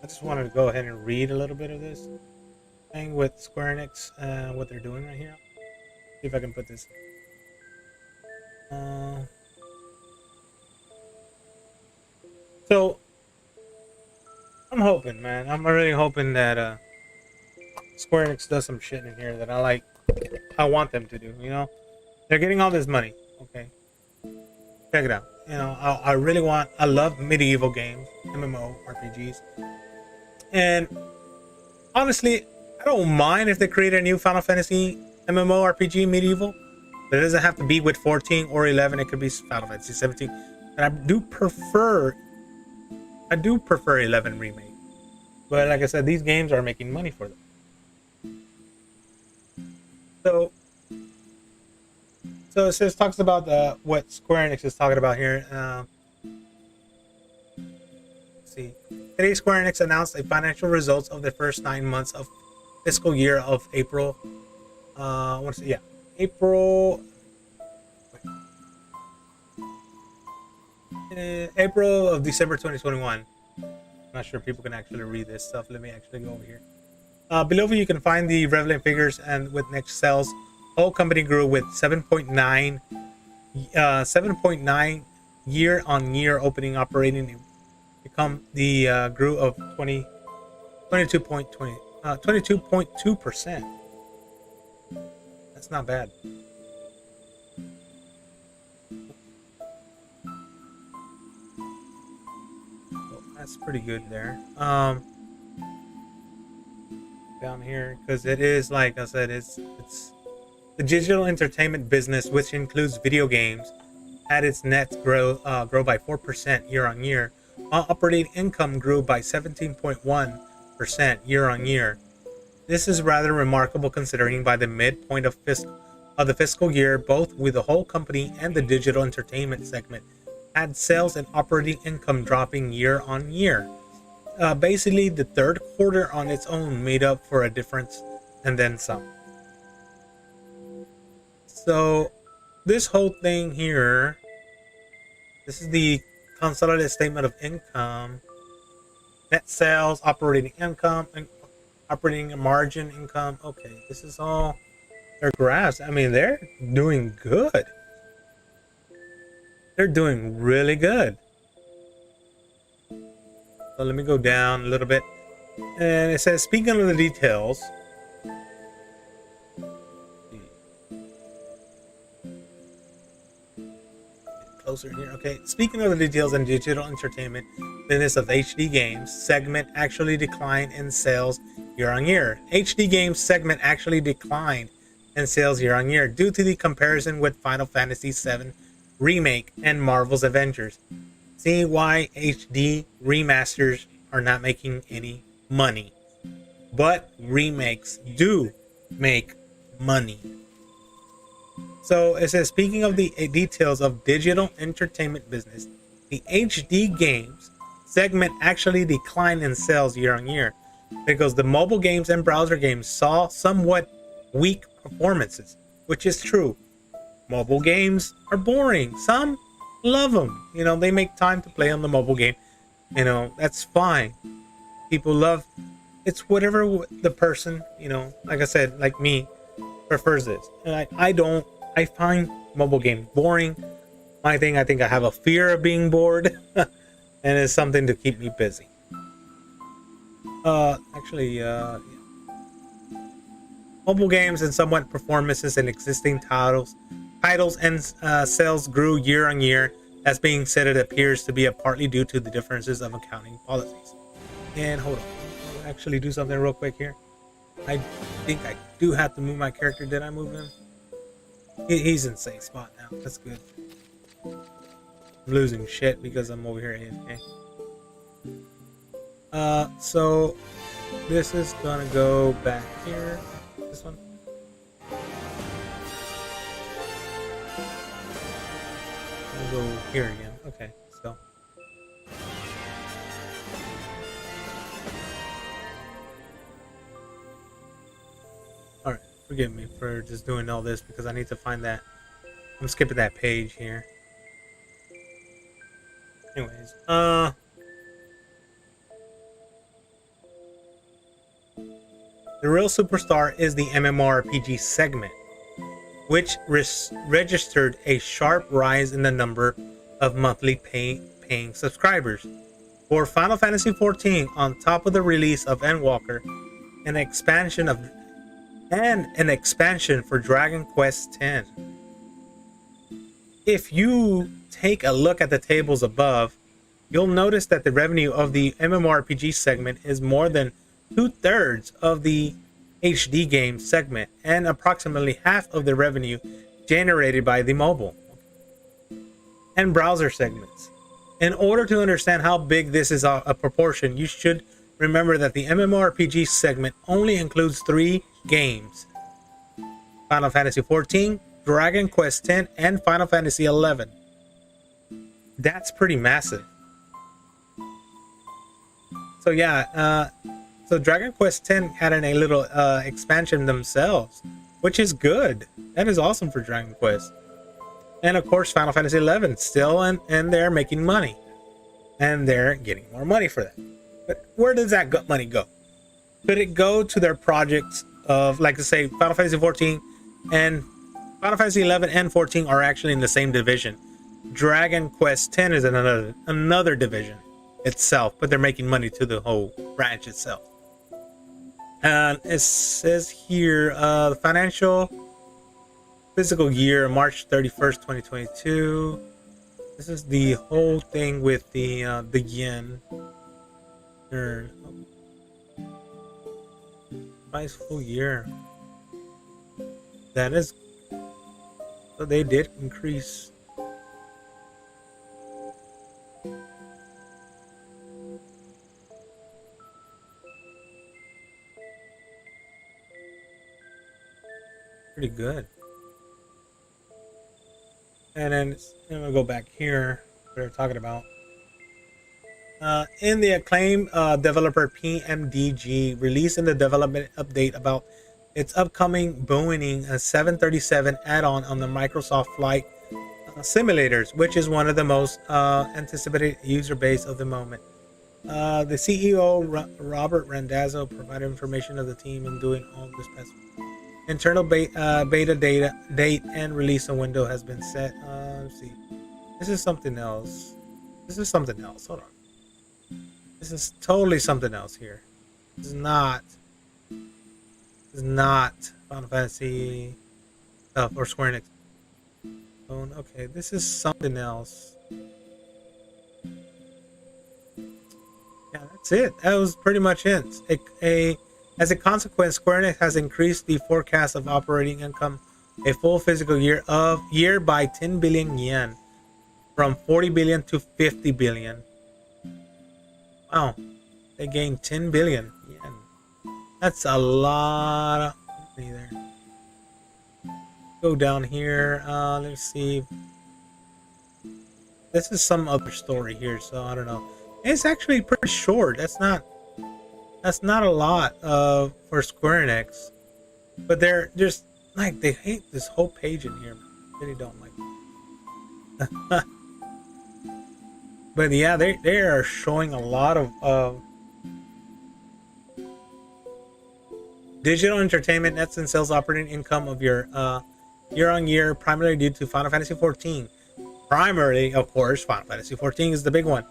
I just wanted to go ahead and read a little bit of this thing with Square Enix and what they're doing right here. See if I can put this. So I'm hoping, man. I'm really hoping that Square Enix does some shit in here that I want them to do. You know, they're getting all this money. Okay, check it out. You know, I love medieval games, MMO RPGs, and honestly, I don't mind if they create a new Final Fantasy MMO RPG medieval. But it doesn't have to be with 14 or 11. It could be Final Fantasy 17. And I do prefer 11 remake. But like I said, these games are making money for them. So it says, talks about what Square Enix is talking about here. Let's see. Today, Square Enix announced the financial results of the first 9 months of fiscal year of April. April of December 2021. I'm not sure if people can actually read this stuff. Let me actually go over here. Below you can find the relevant figures, and with next sales, whole company grew with 7.9 year-on-year opening operating become the grew of 22.2%. That's not bad. That's pretty good there. Down here, because it is, like I said, it's the digital entertainment business, which includes video games, had its net grow by 4% year on year, while operating income grew by 17.1% year on year. This is rather remarkable considering by the midpoint of the fiscal year, both with the whole company and the digital entertainment segment had sales and operating income dropping year on year. Basically, the third quarter on its own made up for a difference and then some. So this whole thing here, this is the consolidated statement of income, net sales, operating income, and operating margin income. Okay, this is all their graphs. I mean, they're doing good. They're doing really good. So let me go down a little bit. And it says, speaking of the details. Closer here. Okay. Speaking of the details and digital entertainment business of HD games segment actually declined in sales year on year. HD games segment actually declined in sales year on year due to the comparison with Final Fantasy VII Remake and Marvel's Avengers. See why HD remasters are not making any money. But remakes do make money. So it says, speaking of the details of digital entertainment business, the HD games segment actually declined in sales year on year because the mobile games and browser games saw somewhat weak performances, which is true. Mobile games are boring. Some love them. You know, they make time to play on the mobile game. You know, that's fine. People love, it's whatever the person, you know, like I said, like me, prefers this. And I find mobile games boring. My thing, I think I have a fear of being bored. and it's something to keep me busy. Actually, mobile games and somewhat performances in existing titles and sales grew year on year. That's being said, it appears to be partly due to the differences of accounting policies. And hold on, I'll actually do something real quick here. I think I do have to move my character. Did I move him? He's in the same spot now. That's good. I'm losing shit because I'm over here AFK. So this is gonna go back here. This one. I'll go here again. Okay, so. Alright, forgive me for just doing all this because I need to find that. I'm skipping that page here. Anyways, the real superstar is the MMORPG segment, which registered a sharp rise in the number of monthly paying subscribers. For Final Fantasy XIV, on top of the release of Endwalker, an expansion for Dragon Quest X. If you take a look at the tables above, you'll notice that the revenue of the MMORPG segment is more than 2/3 of the HD game segment and approximately half of the revenue generated by the mobile and browser segments. In order to understand how big this is a proportion, you should remember that the MMORPG segment only includes 3 games: Final Fantasy XIV, Dragon Quest X, and Final Fantasy XI. That's pretty massive. So yeah, so Dragon Quest X had a little expansion themselves, which is good. That is awesome for Dragon Quest. And of course, Final Fantasy XI still, and they're making money, and they're getting more money for that. But where does that money go? Could it go to their projects of, like, to say, Final Fantasy XIV and Final Fantasy XI and 14 are actually in the same division. Dragon Quest X is another division itself, but they're making money to the whole branch itself. And it says here, the financial fiscal year, March 31st, 2022. This is the whole thing with the yen. Nice full year. That is, so they did increase. Pretty good. And then I'm gonna go back here. We're talking about in the acclaimed developer PMDG released in the development update about its upcoming Boeing 737 add-on on the Microsoft Flight Simulators, which is one of the most anticipated user base of the moment. The CEO Robert Randazzo provided information of the team in doing all this past week. Internal beta date and release window has been set. Let's see. This is something else. Hold on. This is totally something else here. This is not Final Fantasy or Square Enix. Okay, this is something else. Yeah, that's it. That was pretty much it. As a consequence, Square Enix has increased the forecast of operating income a full fiscal year by 10 billion yen, from 40 billion to 50 billion. Wow, they gained 10 billion yen. That's a lot of money there. Go down here. Let's see. This is some other story here, so I don't know. It's actually pretty short. That's not a lot for Square Enix, but they're just like, they hate this whole page in here. They really don't like it. But yeah, they are showing a lot of digital entertainment nets and sales operating income of your year-on-year, primarily due to Final Fantasy XIV. Primarily, of course, Final Fantasy XIV is the big one.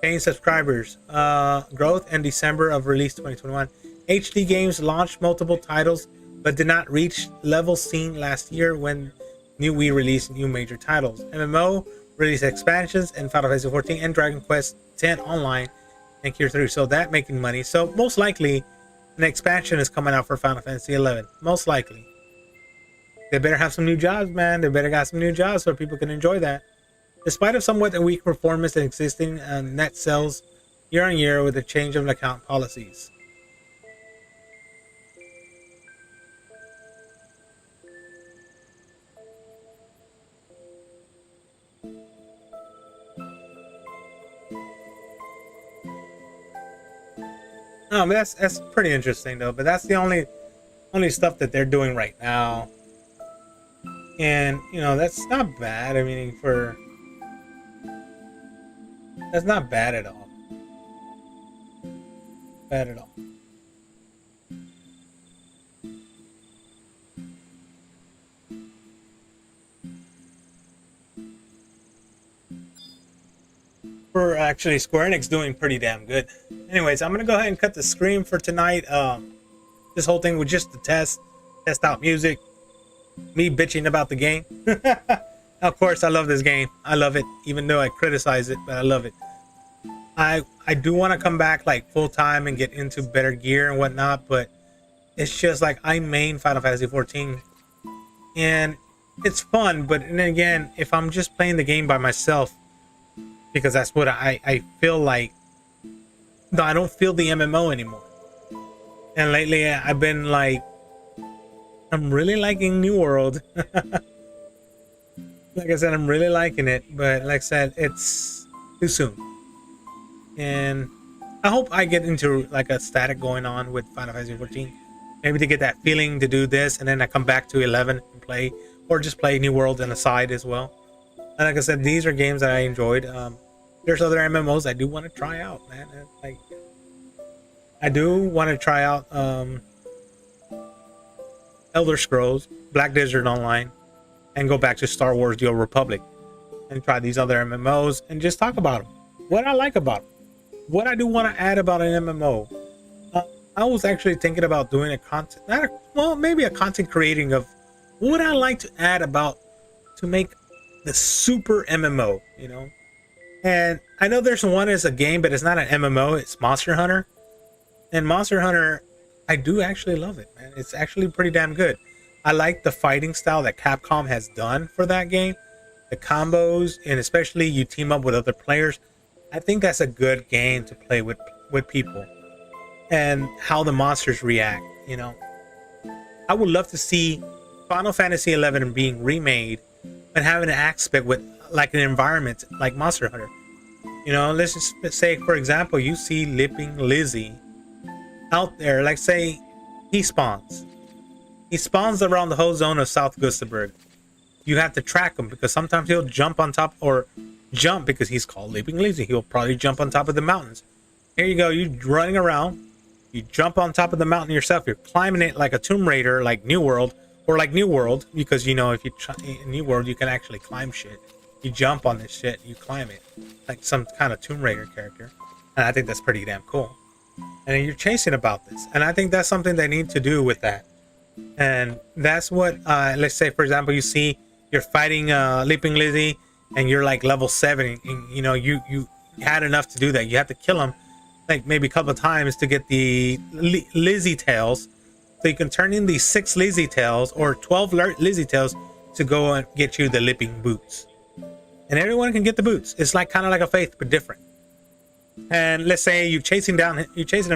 Paying subscribers. Growth in December of release 2021. HD Games launched multiple titles, but did not reach levels seen last year when we released new major titles. MMO released expansions in Final Fantasy 14 and Dragon Quest X Online and Gear 3. So that making money. So most likely an expansion is coming out for Final Fantasy 11. Most likely. They better have some new jobs, man. They better got some new jobs so people can enjoy that. Despite of somewhat a weak performance in existing net sales year on year with a change of account policies. No, but that's pretty interesting though. But that's the only stuff that they're doing right now, and you know that's not bad. I mean, that's not bad at all. Bad at all. For actually Square Enix doing pretty damn good. Anyways, I'm gonna go ahead and cut the screen for tonight. This whole thing was just to test out music, me bitching about the game. Of course, I love this game. I love it, even though I criticize it, but I love it. I do want to come back like full time and get into better gear and whatnot, but it's just like I main Final Fantasy 14, and it's fun. But then again, if I'm just playing the game by myself, because that's what I feel like. No, I don't feel the MMO anymore. And lately, I've been like, I'm really liking New World. Like I said, I'm really liking it, but like I said, it's too soon. And I hope I get into like a static going on with Final Fantasy 14. Maybe to get that feeling to do this, and then I come back to 11 and play, or just play New World on the side as well. And like I said, these are games that I enjoyed. There's other MMOs I do want to try out, man. Like, I do want to try out Elder Scrolls, Black Desert Online, and go back to Star Wars: The Old Republic, and try these other MMOs and just talk about them. What I like about them. What I do want to add about an MMO. I was actually thinking about doing a content, maybe a content creating of what I like to add about to make the super MMO, you know. And I know there's one as a game, but it's not an MMO. It's Monster Hunter, and Monster Hunter, I do actually love it, man. It's actually pretty damn good. I like the fighting style that Capcom has done for that game, the combos, and especially you team up with other players. I think that's a good game to play with people, and how the monsters react. You know, I would love to see Final Fantasy 11 being remade and having an aspect with like an environment like Monster Hunter. You know, let's just say, for example, you see Lipping Lizzie out there. Like, say he spawns around the whole zone of South Gustavberg. You have to track him, because sometimes he'll jump on top, or jump because he's called Leaping Lizzie. He'll probably jump on top of the mountains. Here you go, you running around, you jump on top of the mountain yourself. You're climbing it like a Tomb Raider, like New World, or like New World, because you know, if you try in New World, you can actually climb shit. You jump on this shit, you climb it, like some kind of Tomb Raider character. And I think that's pretty damn cool. And you're chasing about this, and I think that's something they need to do with that. And that's what, let's say, for example, you see you're fighting Leaping Lizzie, and you're like level 7, and you know, you had enough to do that. You have to kill him like maybe a couple of times to get the Lizzie tails, so you can turn in these 6 Lizzie tails or 12 Lizzie tails to go and get you the Lipping boots. And everyone can get the boots. It's like kind of like a Faith, but different. And let's say you're chasing them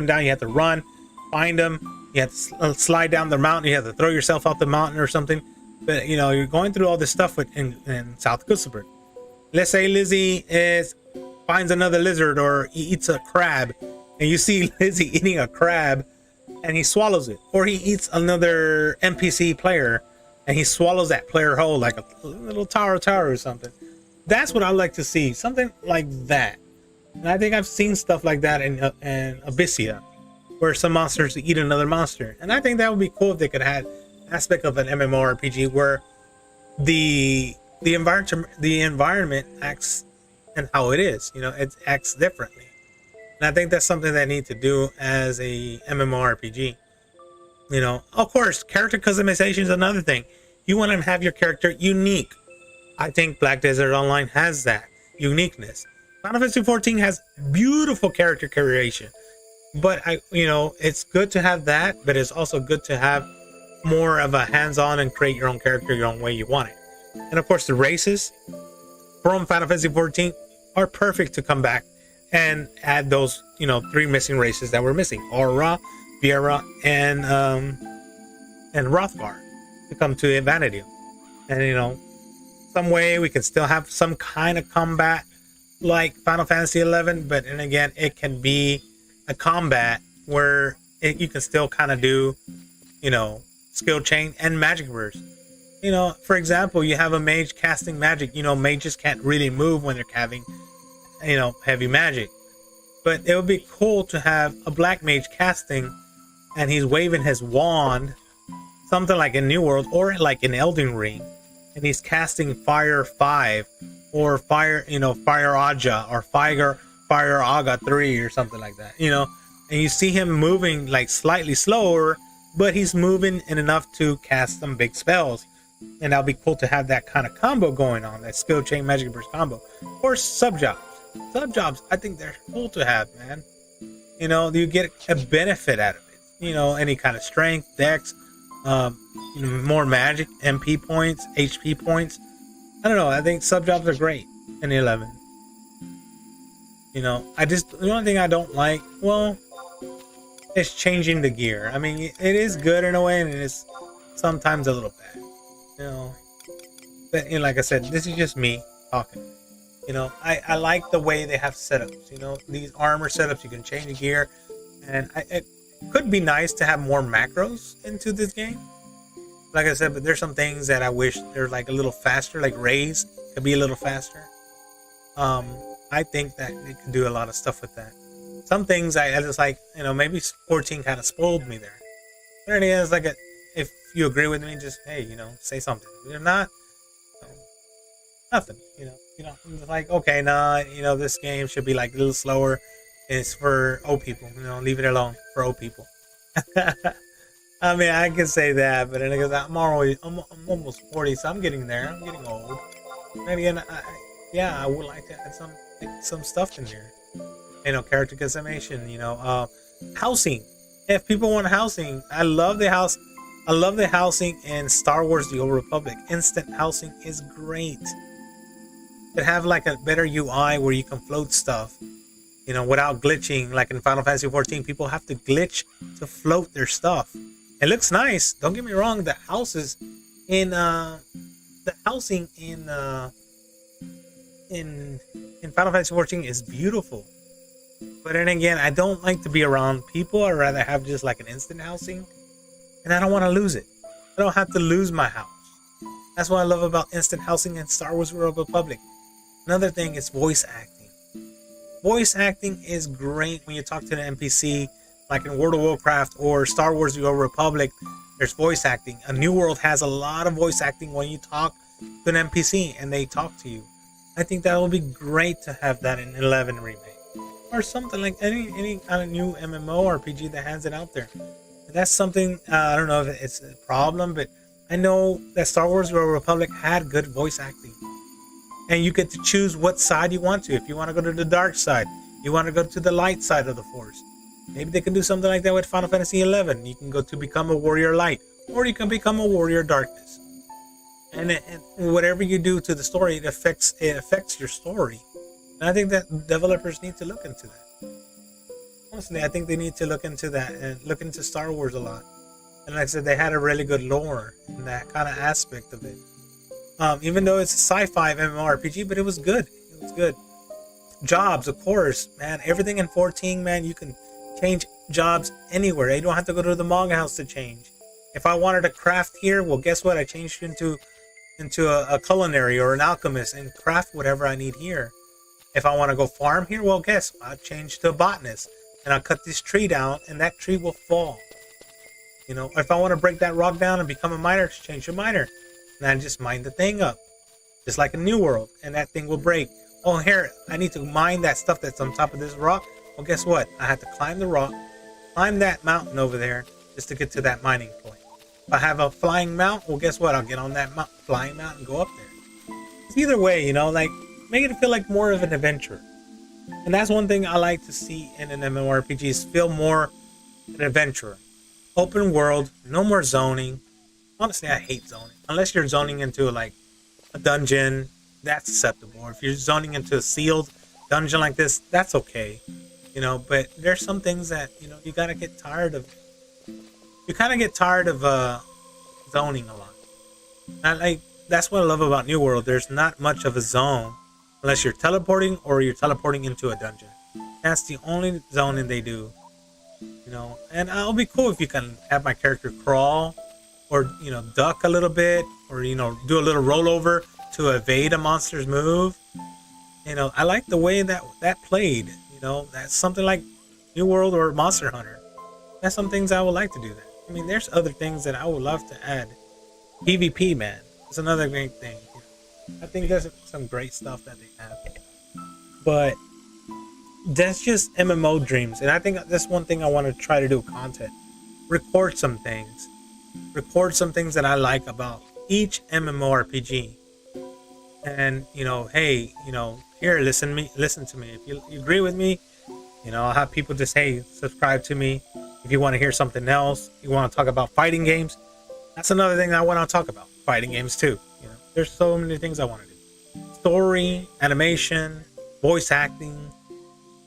down. You have to run, find them. You have to slide down the mountain. You have to throw yourself off the mountain or something. But you know, you're going through all this stuff in South Gustavberg. Let's say Lizzie finds another lizard, or he eats a crab, and you see Lizzie eating a crab, and he swallows it. Or he eats another NPC player, and he swallows that player whole, like a little tower or something. That's what I like to see, something like that. And I think I've seen stuff like that in Abyssia, where some monsters eat another monster. And I think that would be cool if they could have aspect of an MMORPG where the environment acts and how it is. You know, it acts differently. And I think that's something that I need to do as a MMORPG. You know, of course, character customization is another thing. You want to have your character unique. I think Black Desert Online has that uniqueness. Final Fantasy 14 has beautiful character creation. But it's good to have that, but it's also good to have more of a hands-on and create your own character your own way you want it. And of course, the races from Final Fantasy 14 are perfect to come back and add those, 3 missing races that were missing: Aura, Viera, and Rothgar to come to Vanity. And some way we can still have some kind of combat like Final Fantasy 11, but then again, it can be a combat where you can still kind of do, skill chain and magic burst. For example, you have a mage casting magic. Mages can't really move when they're having, heavy magic. But it would be cool to have a black mage casting, and he's waving his wand, something like in New World or like in Elden Ring, and he's casting Fire 5 or Fire Aja or Fire Aga 3 or something like that. And you see him moving like slightly slower, but he's moving in enough to cast some big spells. And that'll be cool to have that kind of combo going on, that skill chain magic burst combo. Or sub jobs. Sub jobs, I think they're cool to have, man. You get a benefit out of it. Any kind of strength, dex, more magic, MP points, HP points. I don't know. I think sub jobs are great in 11. The only thing I don't like, is changing the gear. I mean, it is good in a way, and it is sometimes a little bad. But like I said, this is just me talking. I like the way they have setups. These armor setups, you can change the gear, and it could be nice to have more macros into this game. Like I said, but there's some things that I wish they're like a little faster, like raise could be a little faster. I think that they can do a lot of stuff with that. Some things I just like, maybe 14 kind of spoiled me there. But anyway, it's like if you agree with me, just, hey, say something. If you're not, nothing, it's like, okay, this game should be like a little slower. It's for old people, leave it alone for old people. I mean, I can say that, but then again, I'm almost 40, so I'm getting there. I'm getting old. And again, I would like to add some stuff in there. Character customization. Housing. If people want housing, I love the house. I love the housing in Star Wars: The Old Republic. Instant housing is great. But have like a better UI where you can float stuff, without glitching. Like in Final Fantasy 14, people have to glitch to float their stuff. It looks nice. Don't get me wrong. The houses in the housing in Final Fantasy 14 is beautiful. But then again, I don't like to be around people. I'd rather have just like an instant housing, and I don't want to lose it. I don't have to lose my house. That's what I love about instant housing in Star Wars: The Old Republic. Another thing is voice acting. Voice acting is great when you talk to the NPC, like in World of Warcraft or Star Wars: The Old Republic. There's voice acting. A New World has a lot of voice acting when you talk to an NPC and they talk to you. I think that would be great to have that in 11 remake, or something like any kind of new MMORPG that has it out there. That's something I don't know if it's a problem, but I know that Star Wars: The Old Republic had good voice acting. And you get to choose what side you want to. If you want to go to the dark side, you want to go to the light side of the Force. Maybe they can do something like that with Final Fantasy 11. You can go to become a warrior light, or you can become a warrior darkness. And whatever you do to the story, it affects your story. And I think that developers need to look into that. Honestly, I think they need to look into that and look into Star Wars a lot. And like I said, they had a really good lore in that kind of aspect of it. Even though it's a sci-fi MMORPG, but it was good. It was good. Jobs, of course, man. Everything in 14, man, you can change jobs anywhere. You don't have to go to the manga house to change. If I wanted to craft here, well, guess what? I changed into a culinary or an alchemist and craft whatever I need here. If I want to go farm here, well, guess I change to a botanist and I'll cut this tree down and that tree will fall. If I want to break that rock down and become a miner, change to miner. And I just mine the thing up, just like a New World, and that thing will break. Oh, here, I need to mine that stuff that's on top of this rock. Well, guess what? I have to climb the rock, climb that mountain over there just to get to that mining point. If I have a flying mount, well, guess what? I'll get on that flying mount and go up there. It's either way, you know, like, make it feel like more of an adventure. And that's one thing I like to see in an MMORPG is feel more an adventure. Open world, no more zoning. Honestly, I hate zoning. Unless you're zoning into like a dungeon, that's acceptable. Or if you're zoning into a sealed dungeon like this, that's okay. You know, but there's some things that, you know, you gotta get tired of. You kind of get tired of zoning a lot. And like, that's what I love about New World. There's not much of a zone unless you're teleporting or you're teleporting into a dungeon. That's the only zoning they do. You know, and it'll be cool if you can have my character crawl or, you know, duck a little bit or, you know, do a little rollover to evade a monster's move. You know, I like the way that played. You know, that's something like New World or Monster Hunter. That's some things I would like to do that. I mean, there's other things that I would love to add. PvP, man, it's another great thing. I think there's some great stuff that they have. But that's just MMO dreams. And I think that's one thing I want to try to do content. Record some things. Record some things that I like about each MMORPG. And, you know, hey, you know, here, listen to me. If you agree with me, you know, I'll have people just, hey, subscribe to me. If you want to hear something else, you want to talk about fighting games, that's another thing I want to talk about. Fighting games too. You know, there's so many things I want to do. Story, animation, voice acting,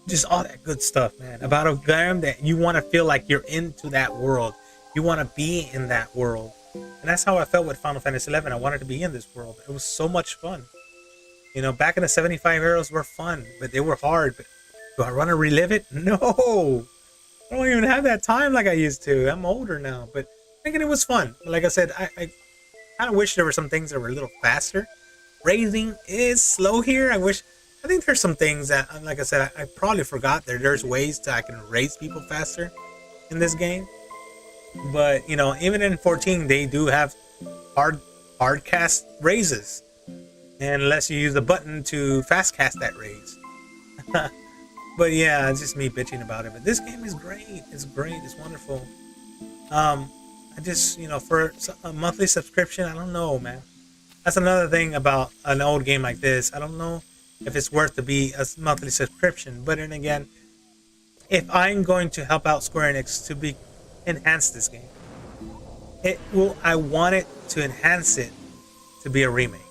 just all that good stuff, man. About a game that you want to feel like you're into that world. You want to be in that world. And that's how I felt with Final Fantasy XI. I wanted to be in this world. It was so much fun. You know, back in the 75 heroes were fun, but they were hard. But do I want to relive it? No. I don't even have that time like I used to. I'm older now, but thinking it was fun. Like I said, I kind of wish there were some things that were a little faster. Raising is slow here. I think there's some things that, like I said, I probably forgot there's ways that I can raise people faster in this game. But, you know, even in 14, they do have hard cast raises. And unless you use a button to fast cast that raise. But yeah, it's just me bitching about it. But this game is great. It's great. It's wonderful. I just, you know, for a monthly subscription, I don't know, man. That's another thing about an old game like this. I don't know if it's worth to be a monthly subscription. But then again, if I'm going to help out Square Enix to enhance this game, I want it to enhance it to be a remake.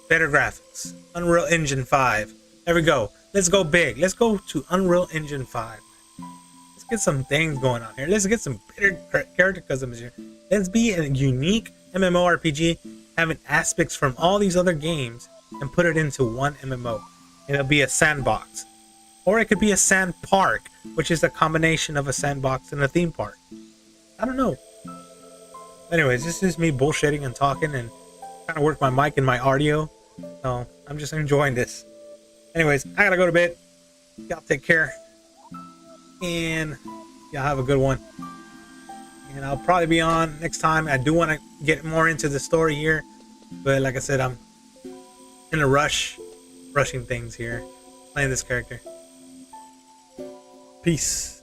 Better graphics. Unreal Engine 5. There we go. Let's go big. Let's go to Unreal Engine 5. Let's get some things going on here. Let's get some better character customs here. Let's be a unique MMORPG, having aspects from all these other games and put it into one MMO. It'll be a sandbox. Or it could be a sand park, which is a combination of a sandbox and a theme park. I don't know. Anyways, this is me bullshitting and talking and trying to work my mic and my audio. So I'm just enjoying this. Anyways, I gotta go to bed. Y'all take care. And y'all have a good one. And I'll probably be on next time. I do want to get more into the story here. But like I said, I'm in a rushing things here. Playing this character. Peace.